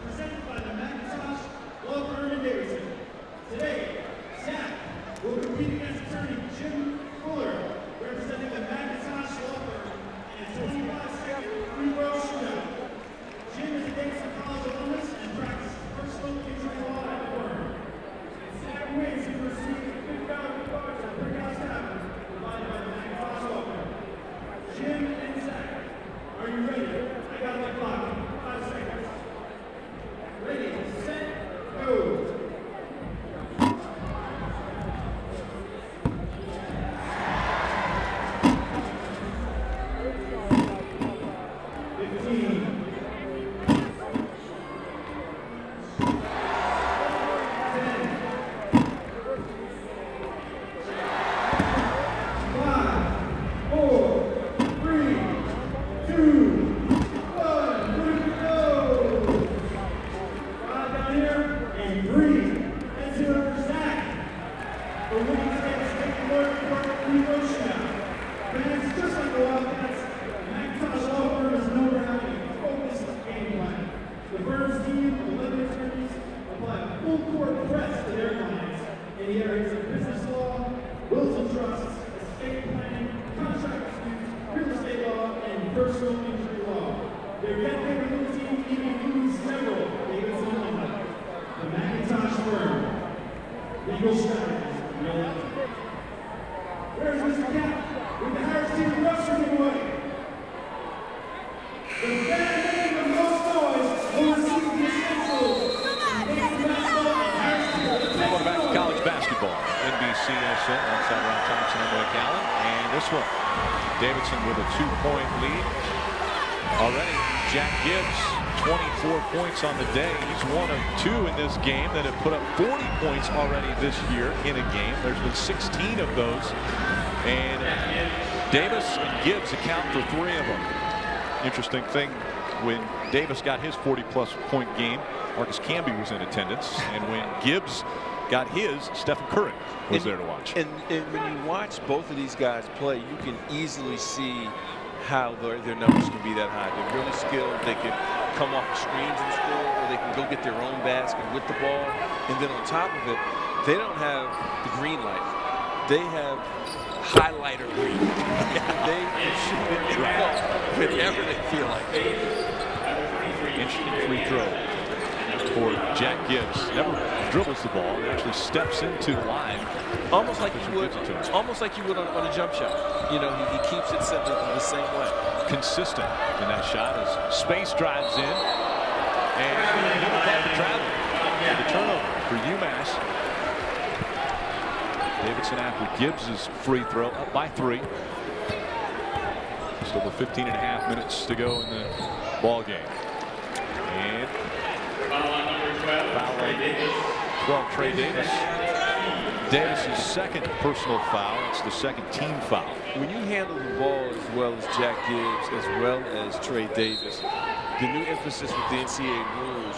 Presented by the Macintosh Law Firm in Davidson. Today, Zach will compete against attorney Jim Fuller, representing the Macintosh Law Firm in a 25-second free-throw shootout. Jim is a Davidson College alumnus and practices personal injury law at the firm. And Zach wins to receive a $50 card to Brickhouse Tavern, provided by the Macintosh Law Firm. Jim and Zach, are you Their red paper blue team includes several Davidson alumni. The Macintosh firm, Legal Strategies, Where's Mr. Cap with the Harris team rushing away? The band making the most noise will receive the essentials.
Going back to college basketball. NBCSN alongside Ron Thompson and Mike Allen. And this one, Davidson with a 2-point lead. Already, Jack Gibbs, 24 points on the day. He's one of 2 in this game that have put up 40 points already this year in a game. There's been 16 of those. And Davis and Gibbs account for 3 of them. Interesting thing, when Davis got his 40-plus point game, Marcus Camby was in attendance. And when Gibbs got his, Stephen Curry was there to watch.
And when you watch both of these guys play, you can easily see how their numbers can be that high. They're really skilled. They can come off the screens and score, or they can go get their own basket with the ball. And then on top of it, they don't have the green light. They have highlighter green. They can shoot it whenever they feel like it.
Interesting free throw for Jack Gibbs. Never dribbles the ball. He actually steps into the line.
Almost like you would on a jump shot. You know, he keeps it set the same way.
Consistent in that shot as Space drives in. And the travel. The turnover for UMass. Davidson after Gibbs' free throw, up by 3. Just over 15.5 minutes to go in the ball game. And foul on 12, Trey Davis. Davis' second personal foul. It's the second team foul.
When you handle the ball as well as Jack Gibbs, as well as Trey Davis, the new emphasis with the NCAA rules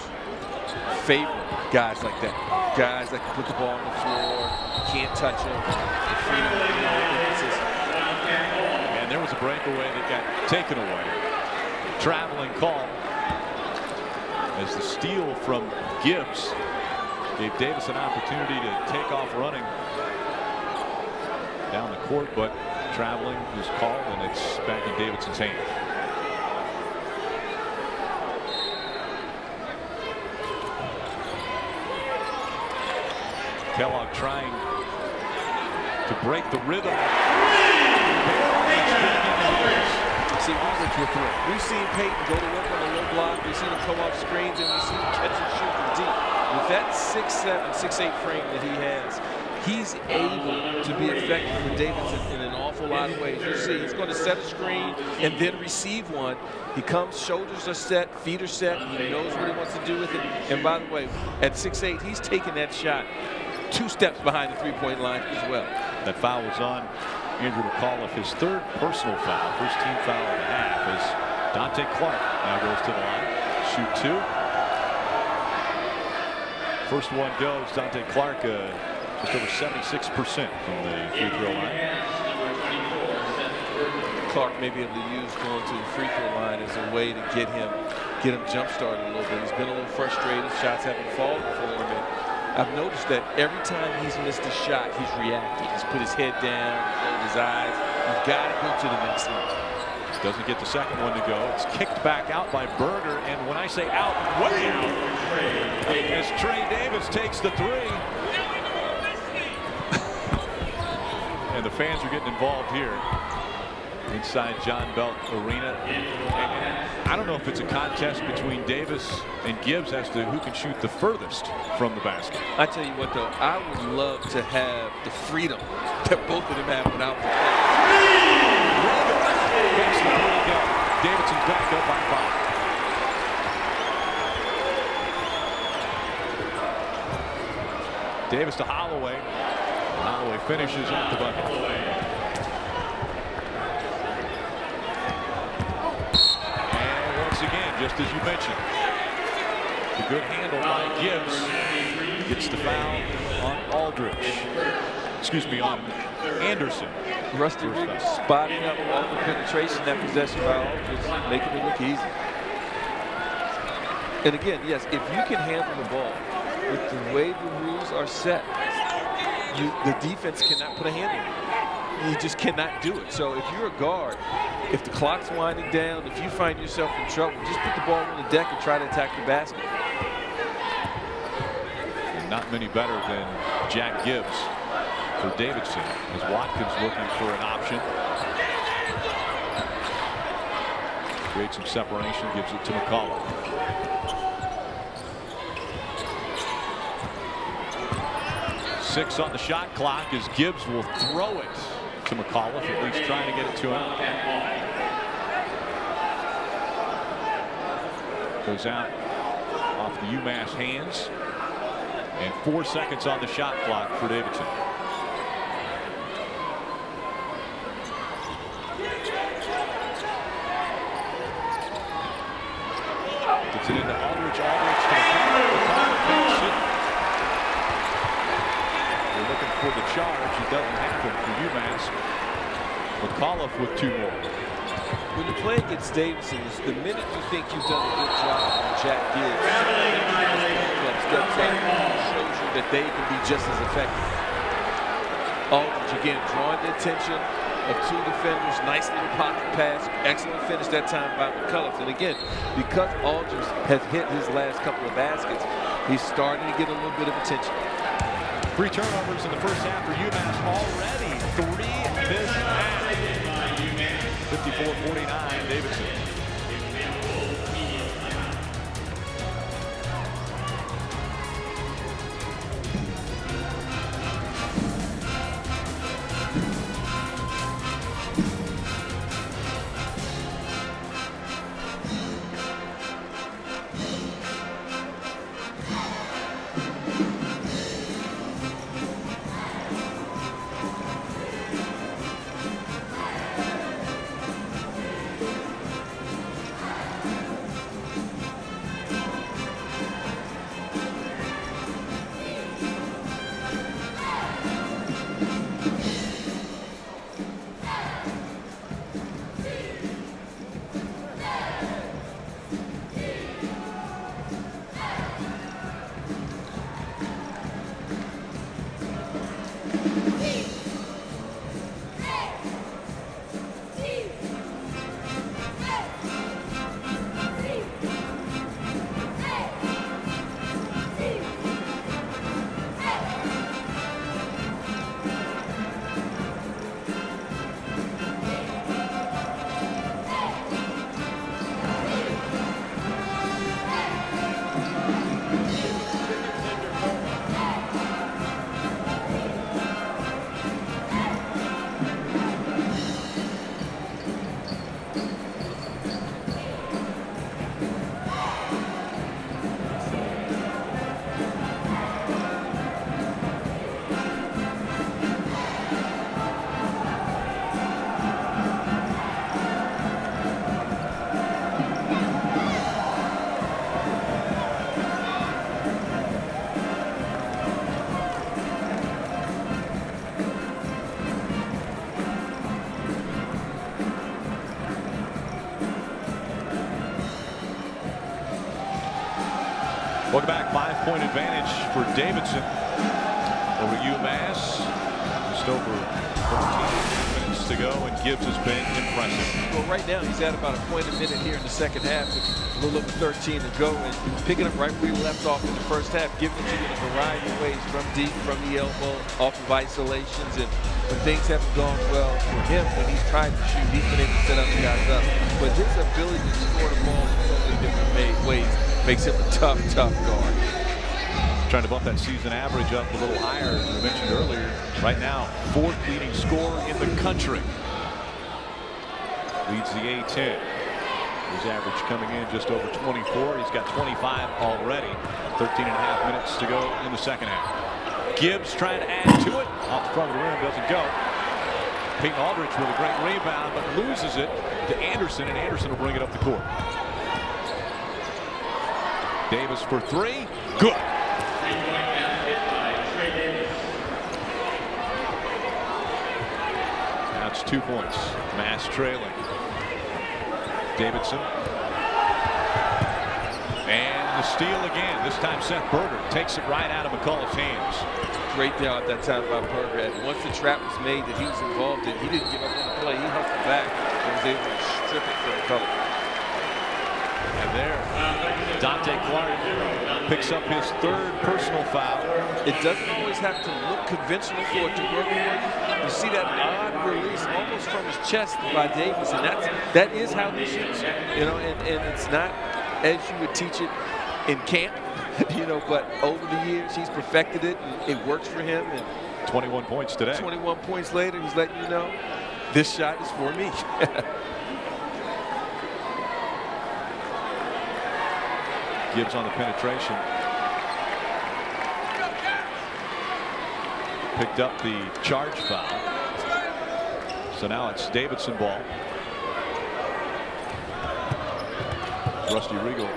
favor guys like that. Guys that can put the ball on the floor, can't touch them.
And there was a breakaway that got taken away. Traveling call as the steal from Gibbs gave Davis an opportunity to take off running down the court, but traveling is called and it's back in Davidson's hand. Kellogg trying to break the rhythm.
See, we've seen Peyton go to work on the low block. We've seen him come off screens, and we've seen him catch and shoot from deep. With that 6'7", 6'8" frame that he has, he's able to be effective for Davidson in an awful lot of ways. You see, he's going to set a screen and then receive one. He comes, shoulders are set, feet are set. He knows what he wants to do with it. And by the way, at 6'8", he's taking that shot 2 steps behind the three-point line as well.
That foul was on Andrew McAuliffe, his 3rd personal foul, first team foul of the half, as Dante Clark now goes to the line. Shoot 2. First one goes. Dante Clark just over 76% from the free throw line.
Clark may be able to use going to the free throw line as a way to get him jump started a little bit. He's been a little frustrated. Shots haven't fallen for him. And I've noticed that every time he's missed a shot, he's reacted. He's put his head down, closed his eyes. He's got to go to the next one.
Doesn't get the second one to go. It's kicked back out by Berger, and when I say out, way out, as Trey Davis takes the 3. And the fans are getting involved here inside John Belk Arena. And I don't know if it's a contest between Davis and Gibbs as to who can shoot the furthest from the basket.
I tell you what, though, I would love to have the freedom that both of them have without the play.
Davidson's back up by 5. Davis to Holloway. Holloway finishes at the bucket. And once again, just as you mentioned, the good handle by Gibbs gets the foul on Aldridge. Excuse me, on Anderson.
Rusty Riggs spotting up all the penetration, that possession by Aldridge, making it look easy. And again, yes, if you can handle the ball with the way the rules are set, the defense cannot put a hand in it. He just cannot do it. So if you're a guard, if the clock's winding down, if you find yourself in trouble, just put the ball on the deck and try to attack the basket.
And not many better than Jack Gibbs for Davidson, as Watkins looking for an option. Creates some separation, gives it to McCullough. Six on the shot clock as Gibbs will throw it to McCullough, at least trying to get it to him. Goes out off the UMass hands. And 4 seconds on the shot clock for Davidson. Gets it into Aldridge. Aldridge to the they're looking for the charge. It doesn't happen for UMass. McCullough with 2 more.
When you play against Davidson, the minute you think you've done a good job on Jack Gibbs, steps up, shows you that they can be just as effective. Aldridge again drawing the attention of 2 defenders. Nice little pocket pass. Excellent finish that time by McCullough. And again, because Aldridge has hit his last couple of baskets, he's starting to get a little bit of attention.
3 turnovers in the first half for UMass already. 3 missed passes. 54-49 Davidson. Welcome back. 5-point advantage for Davidson over UMass. Just over 13 minutes to go, and Gibbs has been impressive.
Well, right now he's at about a point a minute here in the second half, with a little over 13 to go, and picking up right where he left off in the first half, giving it to you in a variety of ways, from deep, from the elbow, off of isolations, and when things haven't gone well for him, when he's tried to shoot, he's been able to set other guys up. But his ability to score the ball in so many different ways makes him a tough guard.
Trying to bump that season average up a little higher, as we mentioned earlier. Right now, 4th leading scorer in the country. Leads the A-10. His average coming in just over 24. He's got 25 already. 13.5 minutes to go in the second half. Gibbs trying to add to it. Off the front of the rim, doesn't go. Peyton Aldridge with a great rebound, but loses it to Anderson, and Anderson will bring it up the court. Davis for 3. Good. Now it's 2 points. Mass trailing. Davidson. And the steal again. This time Seth Berger takes it right out of McCullough's hands.
great job that time by Berger. And once the trap was made that he was involved in, he didn't give up on the play. He hustled back and was able to strip it from the color.
And there, Dante Clark picks up his 3rd personal foul.
It doesn't always have to look conventional for it to work for you. You see that odd release almost from his chest by Davidson. That is how he shoots, you know, and it's not as you would teach it in camp, you know, but over the years he's perfected it and it works for him. And
21 points today.
21 points later, he's letting you know this shot is for me.
Gibbs on the penetration. Picked up the charge foul. So now it's Davidson ball. Rusty Regal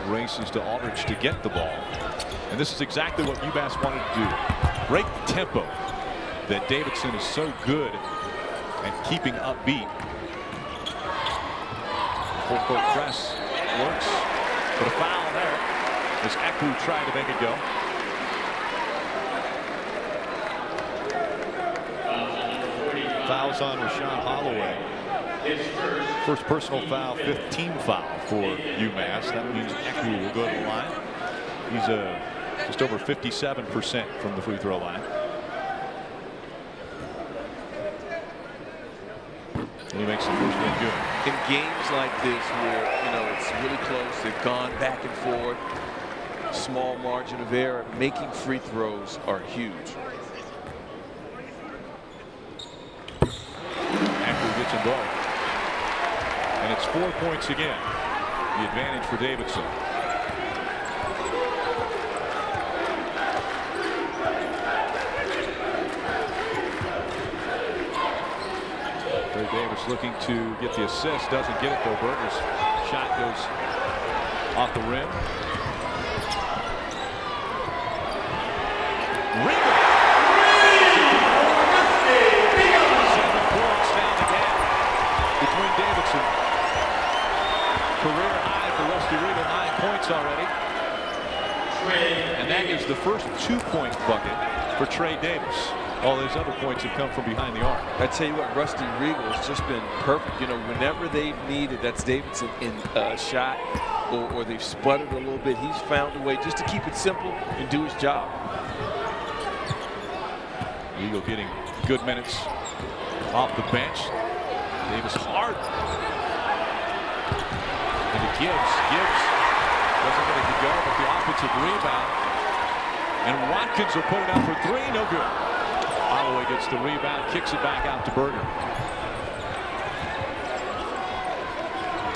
races to Aldridge to get the ball. And this is exactly what UMass wanted to do. Break the tempo that Davidson is so good at keeping upbeat. Full court press works. But a foul there as Ekwu tried to make it go. Fouls on Rashawn Holloway. First personal foul, 5th team foul for UMass. That means Ekwu will go to the line. He's just over 57% from the free throw line. And he makes the first one good.
In games like this where, you know, it's really close, they've gone back and forth, small margin of error, making free throws are huge.
Gets involved. And it's 4 points again. The advantage for Davidson. Trey Davis looking to get the assist. Doesn't get it though. Berger's shot goes off the rim. Regal. Davidson. Career high for Rusty Regal, 9 points already. And that is the first 2-point bucket for Trey Davis. All those other points have come from behind the arc.
I tell you what, Rusty Regal has just been perfect. You know, whenever they've needed, that's Davidson in a shot or they've sputtered a little bit, he's found a way just to keep it simple and do his job.
Regal getting good minutes off the bench. Davis hard. And to Gibbs. Gibbs doesn't get it to go, but the offensive rebound. And Watkins will put it up for 3. No good. Holloway gets the rebound, kicks it back out to Berger.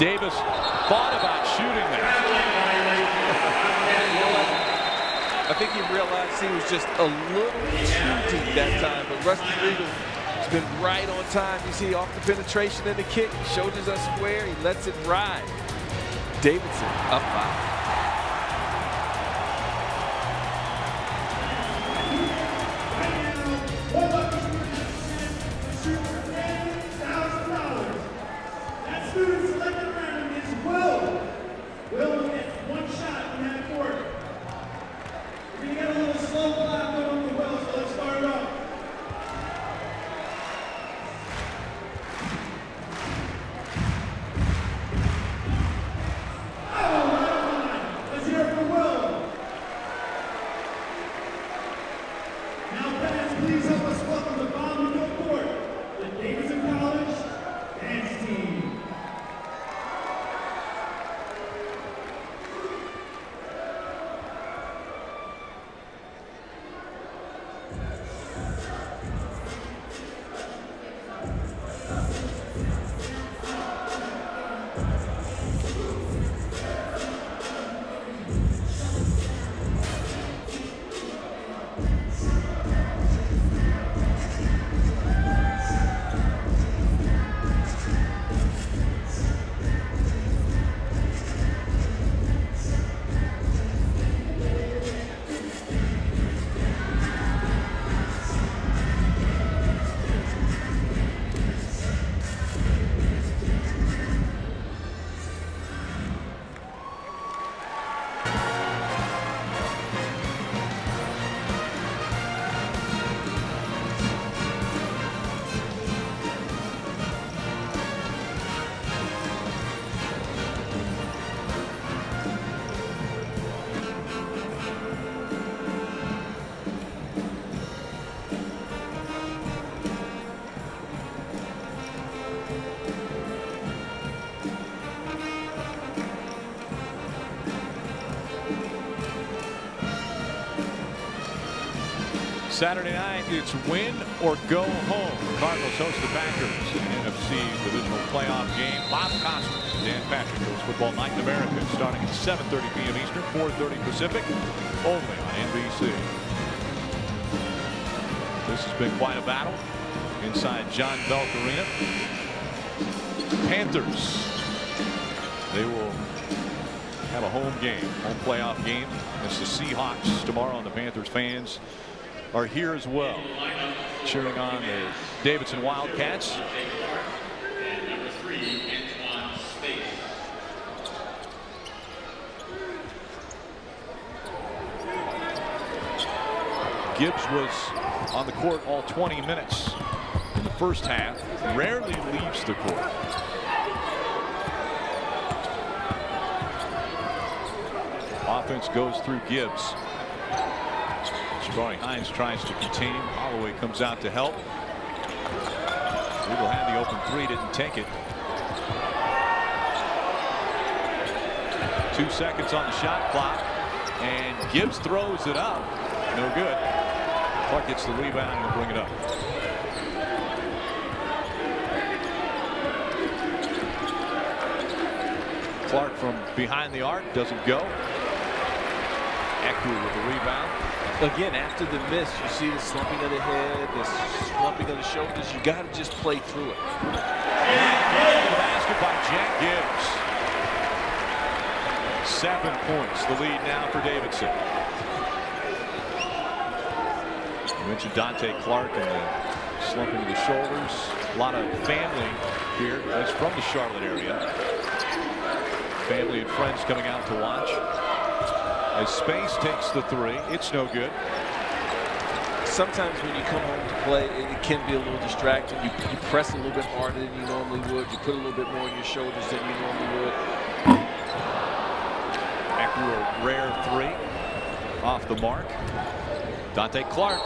Davis thought about shooting there.
You know what? I think he realized he was just a little too deep that time, but Rusty Regal has been right on time. You see off the penetration and the kick, shoulders are square, he lets it ride. Davidson up 5.
Saturday night, it's win or go home. The Cardinals host the Packers in an NFC divisional playoff game. Bob Costas, Dan Patrick, Coach Football Night in America, starting at 7:30 p.m. Eastern, 4:30 Pacific, only on NBC. This has been quite a battle inside John Belk Arena. Panthers, they will have a home game, home playoff game against the Seahawks tomorrow, and the Panthers fans are here as well, cheering on the Davidson Wildcats. Gibbs was on the court all 20 minutes in the first half, rarely leaves the court. Offense goes through Gibbs. Jabari Hines tries to contain him. Holloway comes out to help. Eagle had the open three, didn't take it. 2 seconds on the shot clock, and Gibbs throws it up. No good. Clark gets the rebound and will bring it up. Clark from behind the arc doesn't go. Eckler with the rebound.
Again, after the miss, you see the slumping of the head, the slumping of the shoulders. You got to just play through it.
The basket by Jack Gibbs. 7 points, the lead now for Davidson. You mentioned Dante Clark and the slumping of the shoulders. A lot of family here. That's from the Charlotte area. Family and friends coming out to watch. As Space takes the three, it's no good.
Sometimes when you come home to play, it can be a little distracting. You press a little bit harder than you normally would. You put a little bit more on your shoulders than you normally would.
After a rare three off the mark. Dante Clark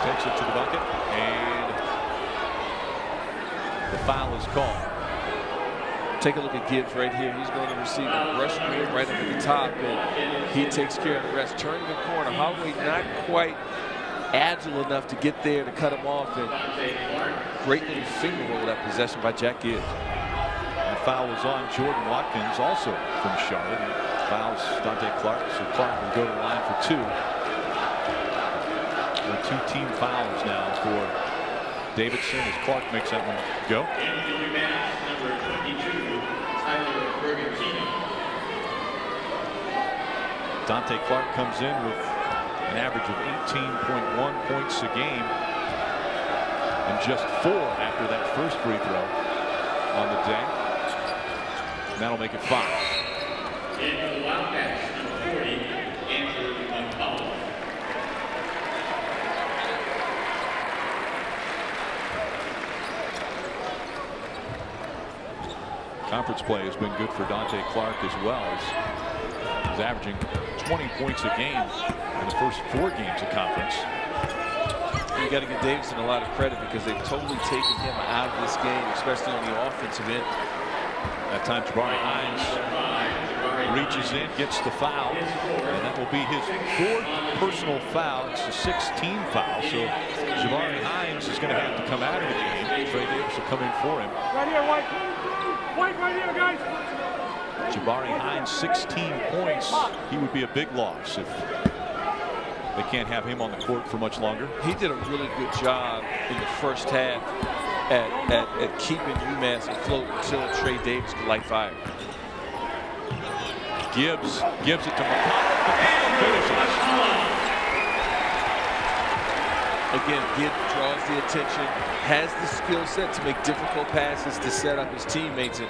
takes it to the bucket, and the foul is called.
Take a look at Gibbs right here. He's going to receive a rush move right up at the top, and he takes care of the rest. Turning the corner. Holloway not quite agile enough to get there to cut him off, and great little finger roll that possession by Jack Gibbs.
That foul was on Jordan Watkins, also from Charlotte. He fouls Dante Clark, so Clark will go to the line for two. There are 2 team fouls now for Davidson as Clark makes that one go. Dante Clark comes in with an average of 18.1 points a game and just 4 after that first free throw on the day. And that'll make it 5. Conference play has been good for Dante Clark as well. He's averaging 20 points a game in the first 4 games of conference.
You got to give Davidson a lot of credit because they've totally taken him out of this game, especially on the offensive end.
That time Jabari Hines reaches in, gets the foul, and that will be his 4th personal foul. It's a 16 foul, so Jabari Hines is going to have to come out of the game. Trey Davis will come in for him.
Right here, White. White right here, guys.
Jabari Hines, 16 points. He would be a big loss if they can't have him on the court for much longer.
He did a really good job in the first half at keeping UMass afloat until Trey Davis could light fire.
Gibbs gives it to McConnell. McConnell finishes.
Again, Gibbs draws the attention, has the skill set to make difficult passes to set up his teammates, and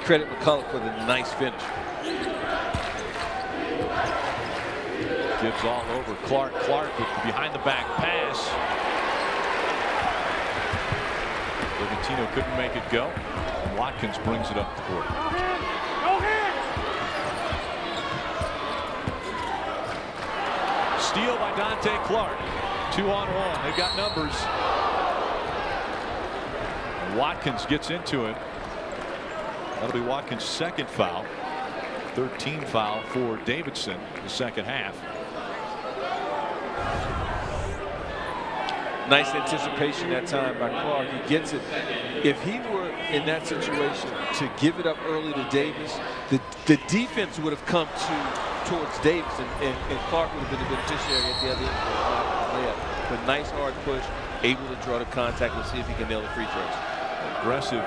credit McCullough for the nice finish.
Gibbs all over Clark. Clark with the behind the back pass. Brigantino couldn't make it go. And Watkins brings it up the court.
Go ahead.
Steal by Dante Clark. 2-on-1. They've got numbers. Watkins gets into it. That'll be Watkins' 2nd foul. 13 foul for Davidson in the second half.
Nice anticipation that time by Clark. He gets it. If he were in that situation to give it up early to Davis, the defense would have come towards Davidson, and Clark would have been the beneficiary at the other end. But nice hard push, able to draw the contact. We'll see if he can nail the free throws.
Aggressive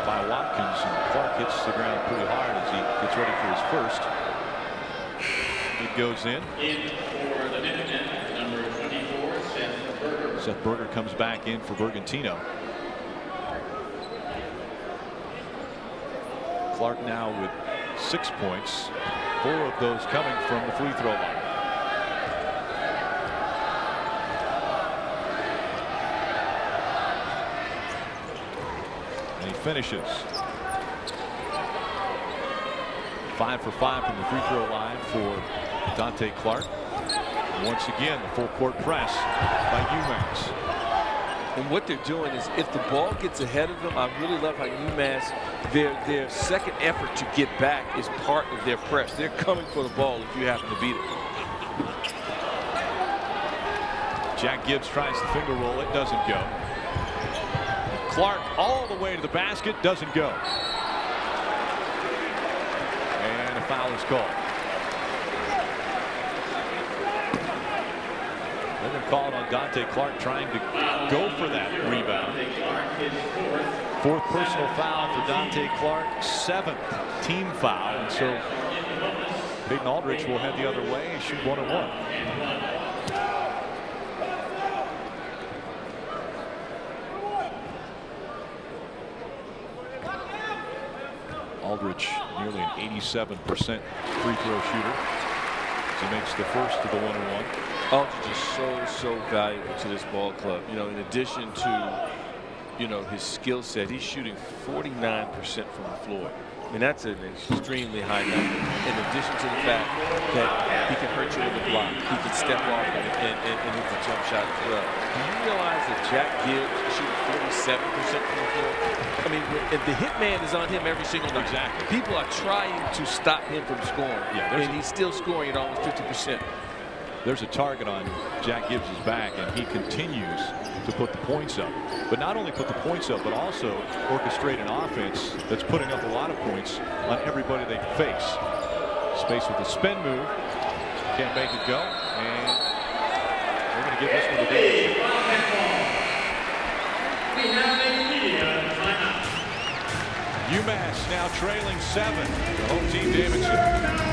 by Watkins, and Clark hits the ground pretty hard as he gets ready for his first. It goes in.
For the Minutemen, number 24, Seth Berger.
Seth Berger comes back in for Bergantino. Clark now with 6 points, 4 of those coming from the free throw line. And he finishes. 5 for 5 from the free throw line for Dante Clark. Once again, the full court press by UMass.
And what they're doing is, if the ball gets ahead of them, I really love how UMass, their second effort to get back is part of their press. They're coming for the ball if you happen to beat it.
Jack Gibbs tries the finger roll. It doesn't go. Clark all the way to the basket. Doesn't go. And a foul is called. They're going to call it on Dante Clark, trying to go for that rebound. 4th personal foul for Dante Clark, 7th team foul. And so Peyton Aldrich will head the other way and shoot 1-1. Aldrich nearly an 87% free throw shooter. He makes the first of the 1-1.
Aldrich is so valuable to this ball club. You know, in addition to, you know, his skill set, he's shooting 49% from the floor. I mean, that's an extremely high number. In addition to the fact that he can hurt you with a block, he can step off and hit the jump shot as well. Do you realize that Jack Gibbs is shooting 47% from the floor? I mean, the hit man is on him every single night.
Exactly.
People are trying to stop him from scoring, and he's still scoring at almost 50%.
There's a target on Jack Gibbs' back, and he continues to put the points up. But not only put the points up, but also orchestrate an offense that's putting up a lot of points on everybody they face. Space with the spin move. Can't make it go. And we're going to give this one to Davidson.
We have a media timeout.
UMass now trailing 7. The home team, Davidson.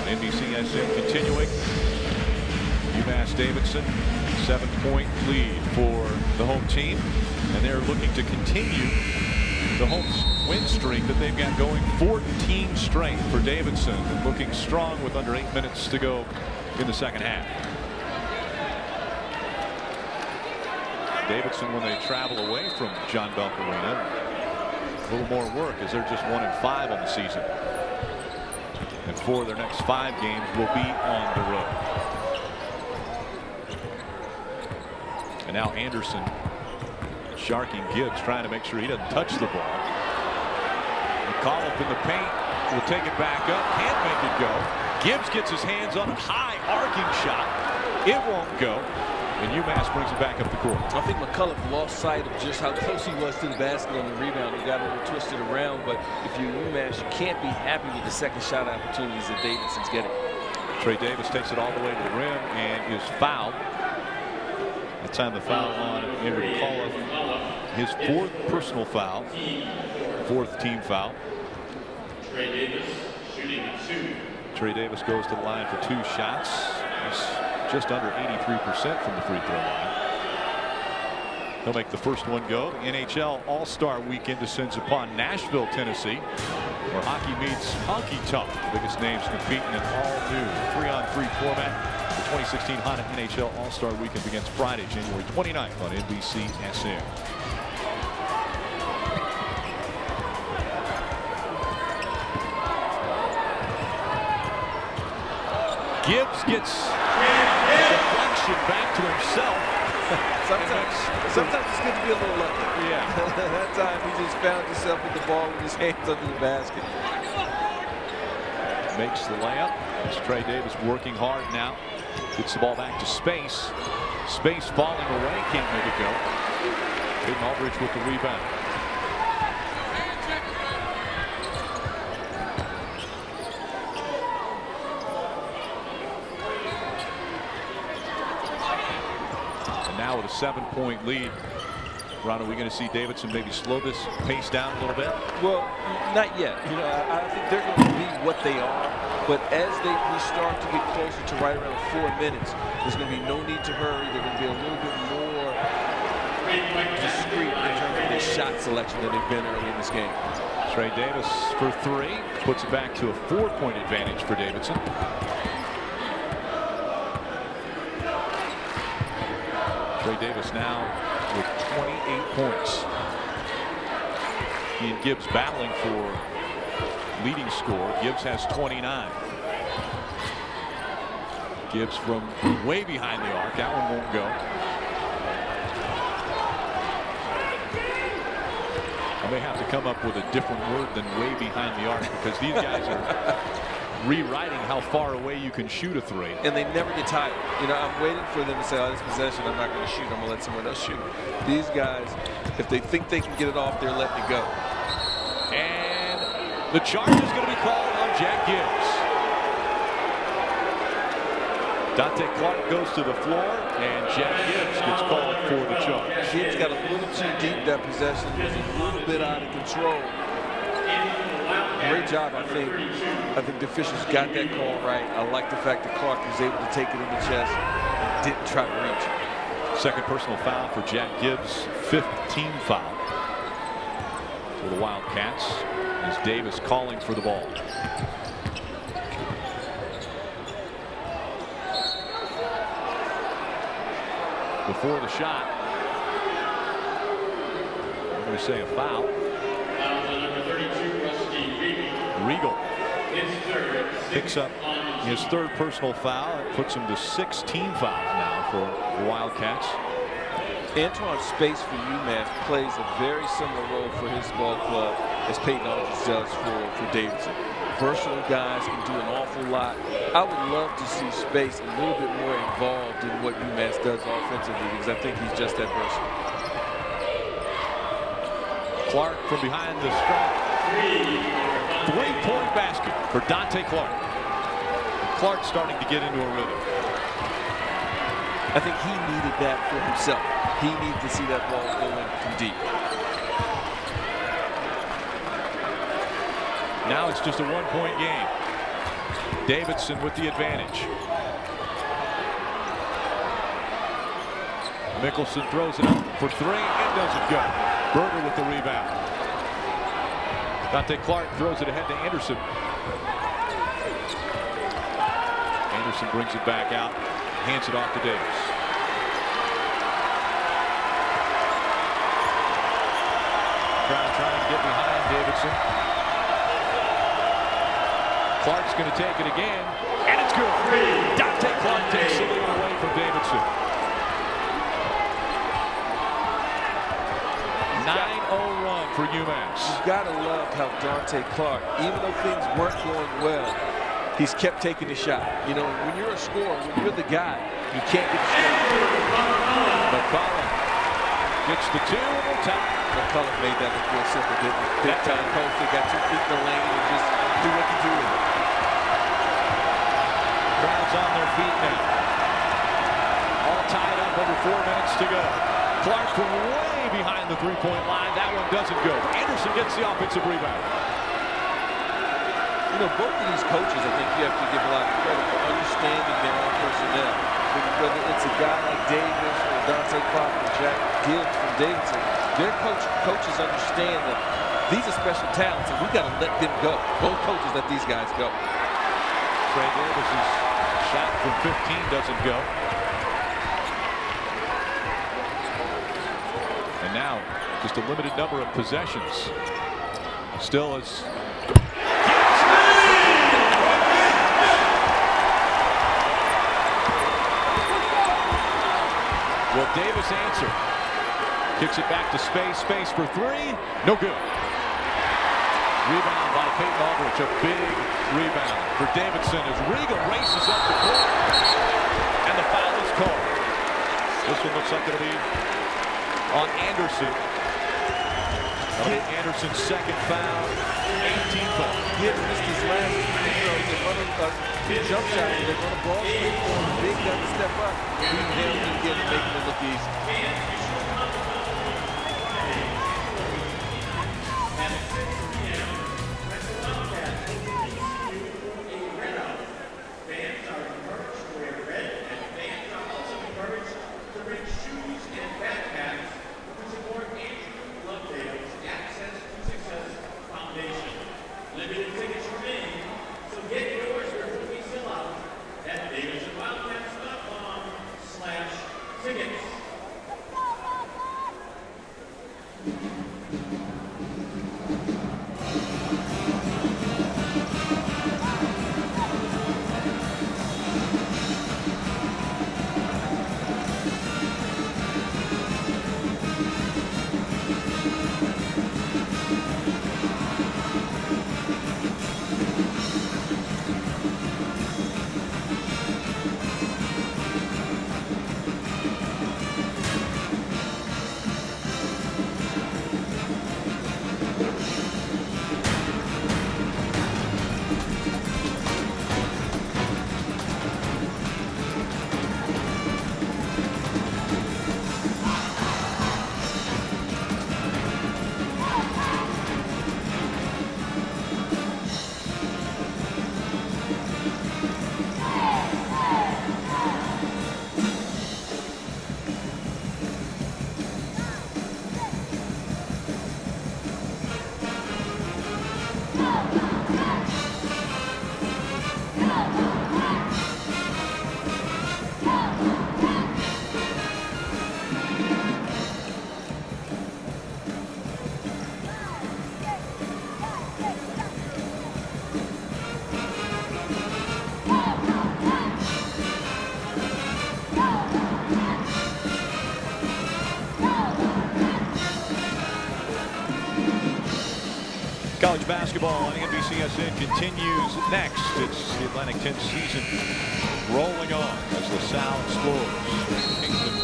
NBCSN continuing. UMass Davidson, 7-point lead for the home team, and they're looking to continue the home win streak that they've got going. 14 straight for Davidson, and looking strong with under 8 minutes to go in the second half. Davidson, when they travel away from John Belk Arena, a little more work as they're just 1-5 on the season. And 4 of their next 5 games will be on the road. And now Anderson sharking Gibbs, trying to make sure he doesn't touch the ball. McAuliffe in the paint will take it back up, can't make it go. Gibbs gets his hands on a high arcing shot. It won't go. And UMass brings it back up the court.
I think McAuliffe lost sight of just how close he was to the basket on the rebound. He got a little twisted around, but if you're UMass, you can't be happy with the second shot opportunities that Davidson's getting.
Trey Davis takes it all the way to the rim and is fouled. That time the foul on Andrew McAuliffe. His 4th personal foul, 4th team foul.
Trey Davis shooting 2.
Trey Davis goes to the line for 2 shots. He's just under 83% from the free throw line. He'll make the first one go. The NHL All-Star Weekend descends upon Nashville, Tennessee, where hockey meets honky-tonk. The biggest names competing in all-new 3-on-3 format. The 2016 Honda NHL All-Star Weekend begins Friday, January 29th on NBCSN. Gibbs gets deflection back to himself.
Sometimes it's good to be a little lucky.
Yeah.
That time he just found himself with the ball with his hands under the basket.
Makes the layup. It's Trey Davis working hard now. Gets the ball back to Space. Space falling away, can't make it go. Peyton Aldridge with the rebound. Now with a 7-point lead. Ron, are we going to see Davidson maybe slow this pace down a little bit?
Well, not yet. You know, I think they're going to be what they are. But as we start to get closer to right around 4 minutes, there's going to be no need to hurry. They're going to be a little bit more discreet in terms of their shot selection than they've been early in this game.
Trey Davis for 3 puts it back to a 4-point advantage for Davidson. Trey Davis now with 28 points. He and Gibbs battling for leading score. Gibbs has 29. Gibbs from way behind the arc. That one won't go. I may have to come up with a different word than way behind the arc, because these guys are rewriting how far away you can shoot a 3.
And they never get tired. You know, I'm waiting for them to say, oh, this possession, I'm not going to shoot. I'm going to let someone else shoot. These guys, if they think they can get it off, they're letting it go.
And the charge is going to be called on Jack Gibbs. Dante Clark goes to the floor, and Jack Gibbs gets called for the charge.
Gibbs got a little too deep that possession. It was a little bit out of control. Great job, I think. I think the officials got that call right. I like the fact that Clark was able to take it in the chest and didn't try to reach.
Second personal foul for Jack Gibbs. 5th team foul for the Wildcats, as Davis calling for the ball. Before the shot, I'm going to say a foul.
Number 32, Rusty
Regal picks up his 3rd personal foul. It puts him to 6 team fouls now for the Wildcats.
Antoine Space for UMass plays a very similar role for his ball club as Peyton Aldridge does for Davidson. Versatile guys, can do an awful lot. I would love to see Space a little bit more involved in what UMass does offensively, because I think he's just that versatile.
Clark from behind the stripe. 3-point basket for Dante Clark. Clark starting to get into a rhythm.
I think he needed that for himself. He needed to see that ball going from deep.
Now it's just a 1-point game. Davidson with the advantage. Mickelson throws it up for three. It doesn't go. Berger with the rebound. Dante Clark throws it ahead to Anderson. Anderson brings it back out, hands it off to Davis. Crowd trying to get behind Davidson. Clark's going to take it again, and it's good. Dante Clark takes it away from Davidson. 9-0 run for UMass.
You've got to love how Dante Clark, even though things weren't going well, he's kept taking the shot. You know, when you're a scorer, when you're the guy, you can't get the shot.
McCollum gets the two and the tie.
McCollum made that look real simple, didn't he? Big time poster, got 2 feet in the lane and just do what you do with it.
Crowd's on their feet now. All tied up, over 4 minutes to go. Clark from way behind the three-point line. That one doesn't go. Anderson gets the offensive rebound.
You know, both of these coaches, I think you have to give a lot of credit for understanding their own personnel. Whether it's a guy like Davis or Dante Clark or Jack Gibbs from Davidson, their coaches understand that these are special talents and we got to let them go. Both coaches let these guys go.
Trey Davis's shot from 15 doesn't go. And now, just a limited number of possessions. Still is. Will Davis answer? Kicks it back to space. Space for three. No good. Rebound by Peyton Aldrich. A big rebound for Davidson as Regal races up the court. And the foul is called. This one looks like it'll be on Anderson. Anderson's second foul. 18 foul.
He had missed his last free throw. They're running a jump shot. They're running a ball screen for him. Big got to step up. He nailed it again, making it look easy.
College basketball on NBCSN continues next. It's the Atlantic 10 season rolling on as LaSalle explores Kingston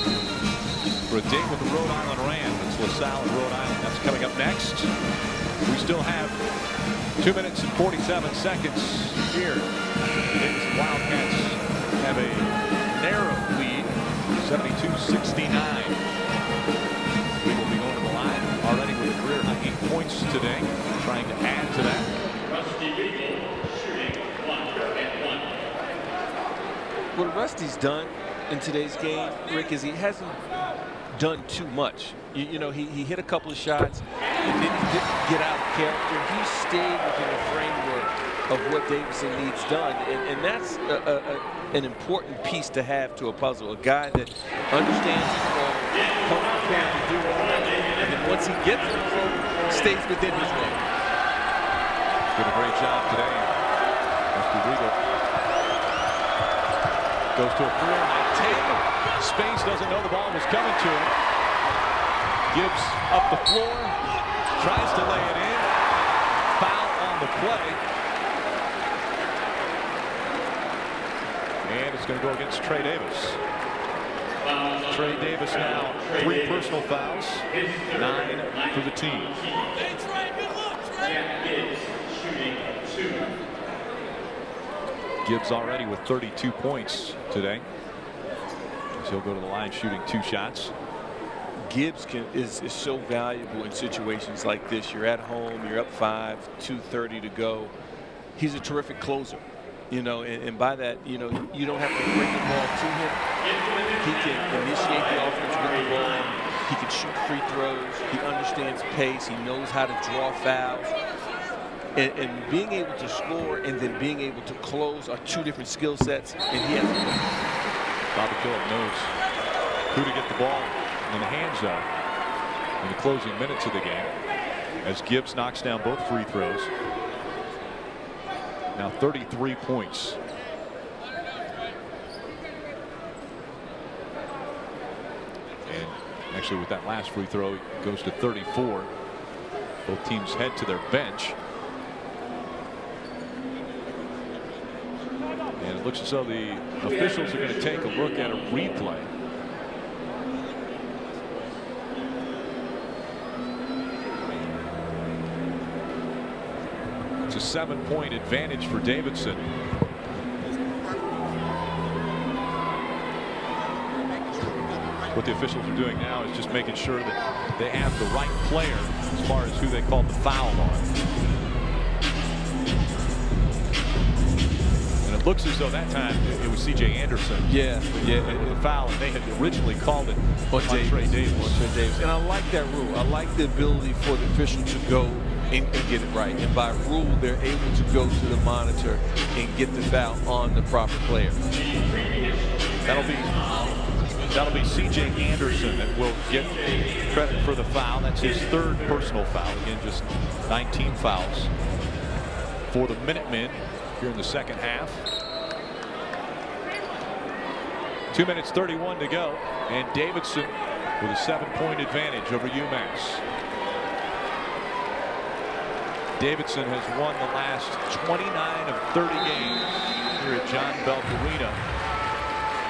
for a date with the Rhode Island Rams. It's LaSalle and Rhode Island. That's coming up next. We still have 2 minutes and 47 seconds here. The Davidson Wildcats have a narrow lead, 72-69. We will be going to the line already with a career high 8 points today, trying to add to that.
Rusty Regal shooting 1 and 1.
what Rusty's done in today's game, Rick, is he hasn't done too much. You know, he hit a couple of shots and then he didn't get out of character. He stayed within the framework of what Davidson needs done, and that's an important piece to have to a puzzle. A guy that understands his role, comes prepared to do it, and then once he gets in the role, stays within his role.
Did a great job today. Rusty Regal goes to a 4-10. Space doesn't know the ball was coming to him. Gibbs up the floor, tries to lay it in. Foul on the play. And it's going to go against Trey Davis. Trey Davis now 3 personal fouls, 9 for the team. Gibbs already with 32 points today. So he'll go to the line shooting 2 shots.
Gibbs is so valuable in situations like this. You're at home, you're up 5, 2:30 to go. He's a terrific closer, you know, and by that, you know, you don't have to bring the ball to him. He can initiate the offense with the ball. He can shoot free throws. He understands pace. He knows how to draw fouls. And being able to score and then being able to close are 2 different skill sets, and he has one.
Bobby Phillip knows who to get the ball in the hands of in the closing minutes of the game, as Gibbs knocks down both free throws. Now 33 points. And actually with that last free throw, it goes to 34. Both teams head to their bench. And it looks as though the officials are going to take a look at a replay. It's a 7-point advantage for Davidson. What the officials are doing now is just making sure that they have the right player as far as who they called the foul on. It looks as though that time it was C.J. Anderson.
Yeah.
The foul, and they had originally called it on Trey Davis.
And I like that rule. I like the ability for the official to go and get it right. And by rule, they're able to go to the monitor and get the foul on the proper player.
That'll be C.J. Anderson that will get credit for the foul. That's his 3rd personal foul. Again, just 19 fouls for the Minutemen here in the second half. 2 minutes 31 to go, and Davidson with a 7-point advantage over UMass. Davidson has won the last 29 of 30 games here at John Belk Arena,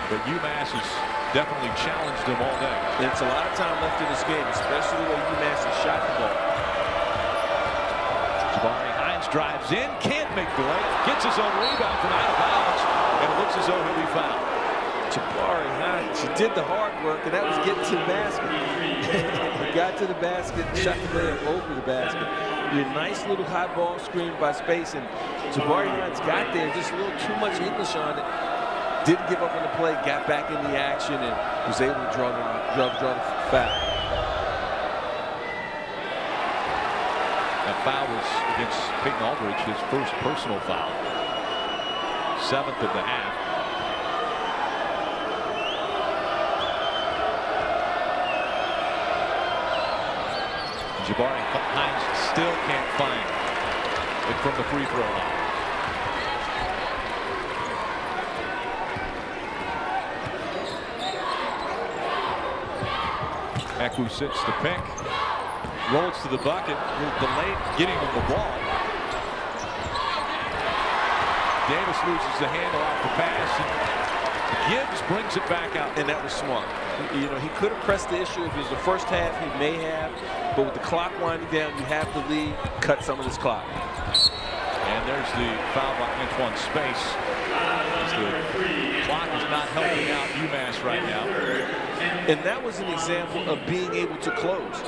but UMass has definitely challenged them all day.
And it's a lot of time left in this game, especially the way UMass has shot the ball.
Jabari Hines drives in, can't make the layup, gets his own rebound from out of bounds, and it looks as though he'll be fouled.
Jabari Hines, she did the hard work, and that was getting to the basket. He got to the basket, shot the layup over the basket. A nice little high ball screen by Space, and Jabari Hines got there, just a little too much English on it. Didn't give up on the play, got back in the action, and was able to draw the foul.
That foul was against Peyton Aldridge, his 1st personal foul. 7th of the half. Jabari Hines still can't find it from the free throw line. Eku sits the pick, rolls to the bucket, delayed getting him the ball. Davis loses the handle off the pass, and Gibbs brings it back out.
And that was smart. You know, he could have pressed the issue if it was the first half, he may have, but with the clock winding down, you have to lead, cut some of this clock.
And there's the foul by Antoine Space. The clock is not helping out UMass right now.
And that was an example of being able to close.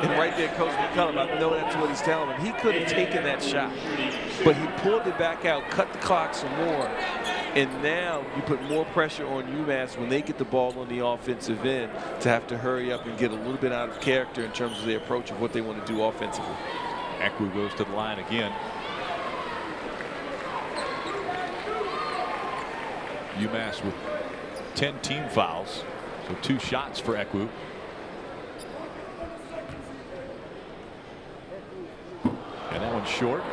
And right there, Coach McCullum, I know that's what he's telling him. He could have taken that shot, but he pulled it back out, cut the clock some more, And now you put more pressure on UMass when they get the ball on the offensive end to have to hurry up and get a little bit out of character in terms of their approach of what they want to do offensively.
Ekwonu goes to the line again. UMass with 10 team fouls, so 2 shots for Ekwonu. And that one's short.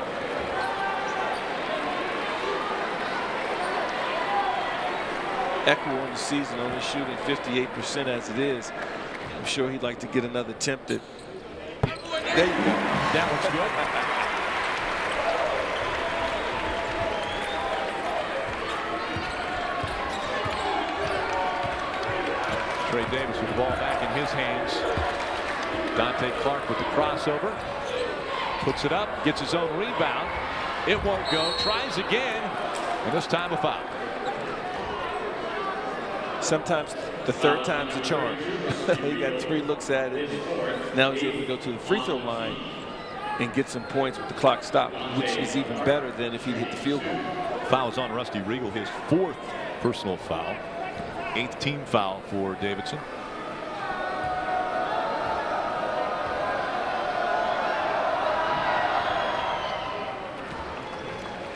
Ekwonu on the season only shooting 58% as it is. I'm sure he'd like to get another attempt at. There you go.
That one's good. Trey Davis with the ball back in his hands. Dante Clark with the crossover. Puts it up, gets his own rebound. It won't go. Tries again, and this time a foul.
Sometimes the third time's a charm. He got 3 looks at it. Now he's able to go to the free throw line and get some points with the clock stopped, which is even better than if he'd hit the field goal.
Fouls on Rusty Regal, his 4th personal foul. 8th team foul for Davidson.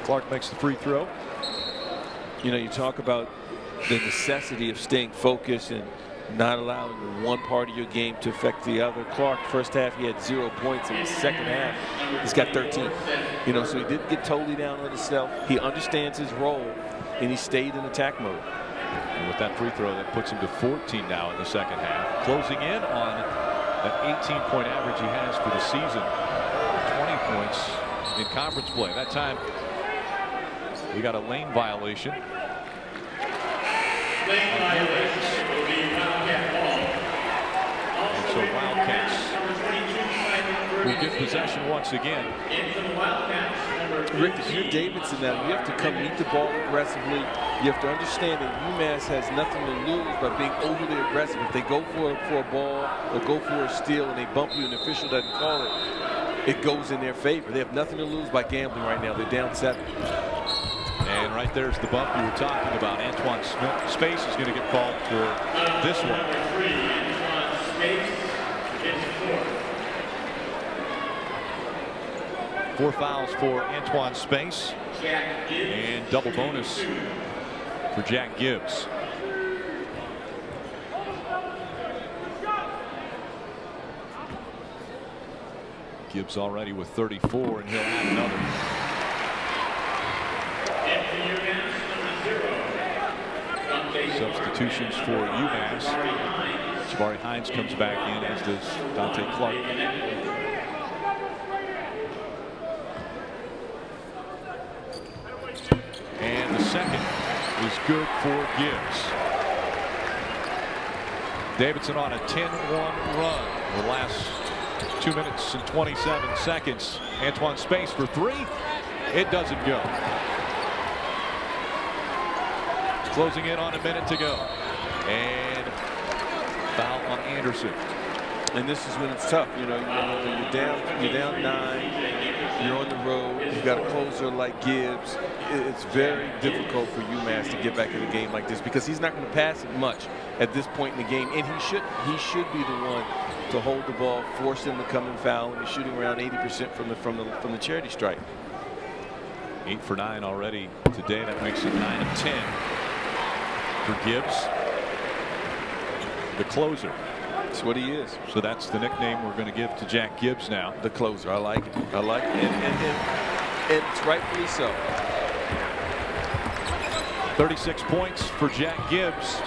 Clark makes the free throw.
You know, you talk about the necessity of staying focused and not allowing one part of your game to affect the other. Clark, first half, he had 0 points. In the second half, he's got 13. You know, so he didn't get totally down on himself. He understands his role, and he stayed in attack mode.
And with that free throw, that puts him to 14 now in the second half. Closing in on that 18-point average he has for the season. 20 points in conference play. That time, we got a lane violation.
Lane violation will be Wildcat ball.
And so Wildcats will get possession once again.
Rick, if you're Davidson now, you have to come meet the ball aggressively. You have to understand that UMass has nothing to lose by being overly aggressive. If they go for a ball or go for a steal and they bump you and the official doesn't call it, it goes in their favor. They have nothing to lose by gambling right now. They're down 7.
And right there's the bump you were talking about. Antoine Space is going to get called for this one.
Number 3, Antoine Space, gets 4.
4 fouls for Antoine Space. And double bonus for Jack Gibbs. Gibbs already with 34, and he'll add another. Substitutions for UMass. Jabari Hines comes back in, as does Dante Clark. And the second is good for Gibbs. Davidson on a 10-1 run. The last 2 minutes and 27 seconds. Antoine Space for 3. It doesn't go. Closing in on a minute to go. And foul on Anderson.
And this is when it's tough. You know, when you're down 9, you're on the road, you've got a closer like Gibbs. It's very difficult for UMass to get back in a game like this because he's not going to pass it much at this point in the game. And he should be the one to hold the ball, force him to come and foul, and he's shooting around 80% from the charity stripe.
8 for 9 already today. That makes it 9 of 10 for Gibbs, the closer.
That's what he is.
So that's the nickname we're going to give to Jack Gibbs now.
The closer. I like it. I like it. And it's rightfully so.
36 points for Jack Gibbs.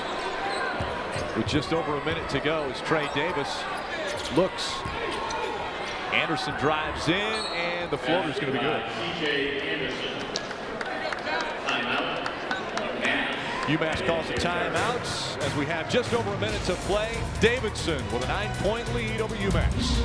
With just over a minute to go as Trey Davis looks. Anderson drives in, and the floater's going to be good. UMass calls a timeout as we have just over a minute to play. Davidson with a 9-point lead over UMass.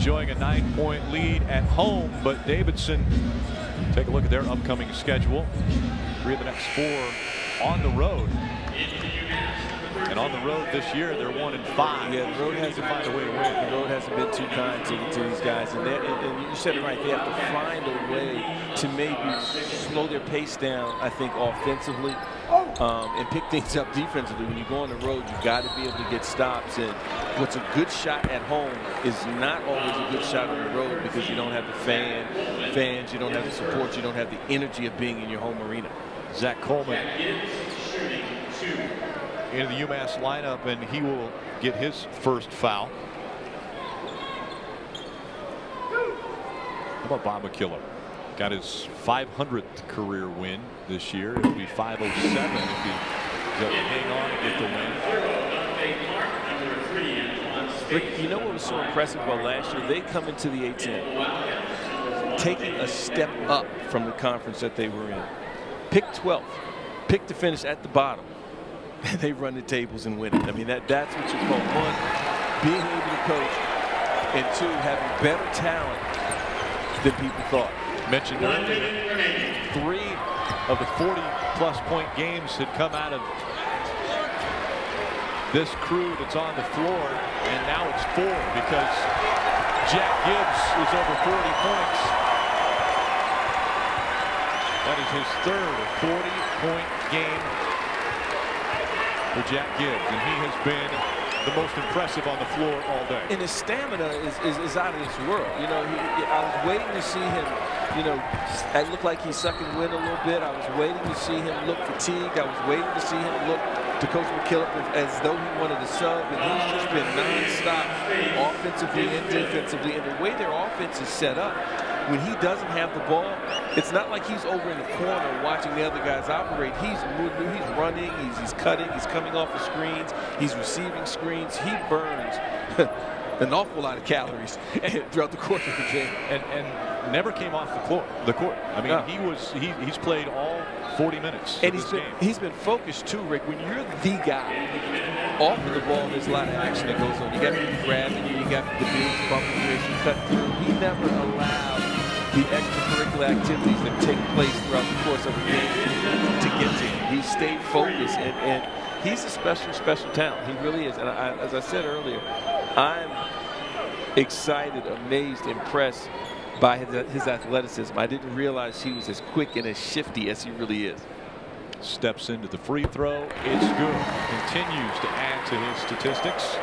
enjoying a 9-point lead at home, but Davidson, take a look at their upcoming schedule. 3 of the next 4 on the road. And on the road this year, they're 1-5.
Yeah, the road hasn't
find a way to win.
The road hasn't been too kind to these guys, and you said it right. They have to find a way to maybe slow their pace down. I think offensively, and pick things up defensively. When you go on the road, you've got to be able to get stops. And what's a good shot at home is not always a good shot on the road because you don't have the fans, you don't have the support, you don't have the energy of being in your home arena.
Zach Coleman into the UMass lineup, and he will get his first foul. How about Bob McKillop? Got his 500th career win this year. It'll be 507 if he doesn't hang on and get the win.
Rick, you know what was so impressive about last year? They come into the A-10 taking a step up from the conference that they were in. Picked 12th, picked to finish at the bottom. And they run the tables and win it. I mean, that's what you call, 1, being able to coach, and 2, having better talent than people thought.
Mentioned earlier, 3 of the 40-plus point games had come out of this crew that's on the floor, and now it's 4 because Jack Gibbs is over 40 points. That is his 3rd 40-point game for Jack Gibbs, and he has been the most impressive on the floor all day.
And his stamina is out of this world. You know, I was waiting to see him, you know, it looked like he's sucking wind a little bit. I was waiting to see him look fatigued. I was waiting to see him look to Coach McKillop as though he wanted to sub, and he's just been nonstop offensively and defensively. And the way their offense is set up, when he doesn't have the ball, it's not like he's over in the corner watching the other guys operate. He's moving, he's running, he's cutting, he's coming off the screens, he's receiving screens. He burns an awful lot of calories throughout the course of the game.
And never came off the court. I mean, he's played all 40 minutes.
And he's been focused too, Rick. When you're the guy off of the ball, there's a lot of action that goes on. You got to be grabbing, you got the bigs bumping you as you cut through. He never allowed the extracurricular activities that take place throughout the course of a game to get to him. He stayed focused, and he's a special talent. He really is. And as I said earlier, I'm excited, amazed, impressed by his athleticism. I didn't realize he was as quick and as shifty as he really is.
Steps into the free throw. It's good. Continues to add to his statistics.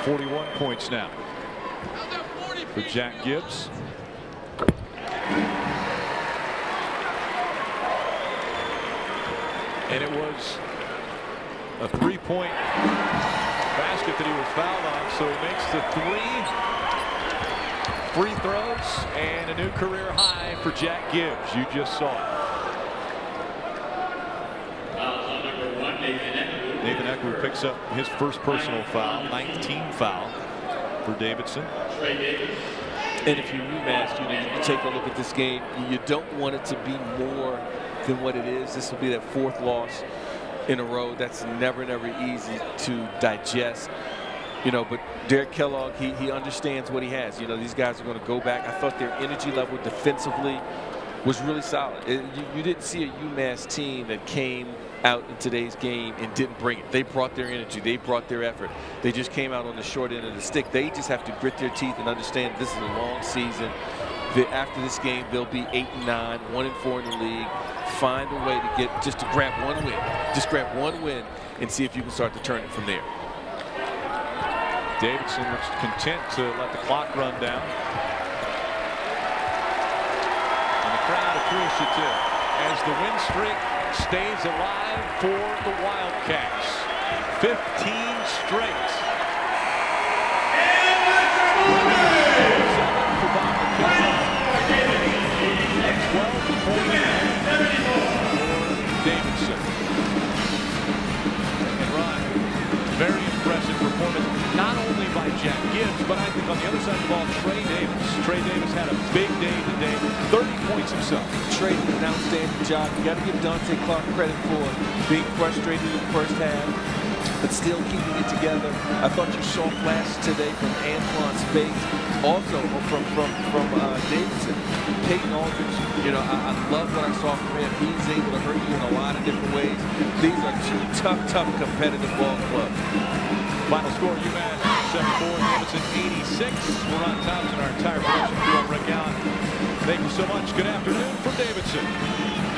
41 points now for Jack Gibbs. And it was a 3-point basket that he was fouled on, so he makes the 3 free throws and a new career high for Jack Gibbs. You just saw it. Nathan Eckler picks up his first personal foul, 19 foul for Davidson.
And if you're UMass, you take a look at this game, you don't want it to be more than what it is. This will be that 4th loss in a row. That's never easy to digest. You know, but Derek Kellogg, he understands what he has. You know, these guys are going to go back. I thought their energy level defensively was really solid. You didn't see a UMass team that came out in today's game and didn't bring it. They brought their energy. They brought their effort. They just came out on the short end of the stick. They just have to grit their teeth and understand this is a long season. After this game, they'll be 8-9, 1-4 in the league. Find a way to just to grab one win. Just grab one win and see if you can start to turn it from there.
Davidson looks content to let the clock run down. And the crowd appreciative as the win streak stays alive for the Wildcats. 15 straight. For Bob McKillop. 12 points for Davidson. And Ron, very impressive performance, not only by Jack Gibbs, but I think on the other side of the ball, Trey Davis. Trey Davis had a big day today, 30 points himself. Trey did an outstanding job. You got to give Dante Clark credit for being frustrated in the first half,
but still keeping it together. I thought you saw flashes today from Antoine Spates, also from Davidson. Peyton Aldridge, you know, I love what I saw from him. He's able to hurt you in a lot of different ways. These are two tough, competitive ball clubs.
Final score, UMass 74, Davidson 86. We're on Thompson, our entire production crew. I'm Rick Allen. Thank you so much. Good afternoon from Davidson.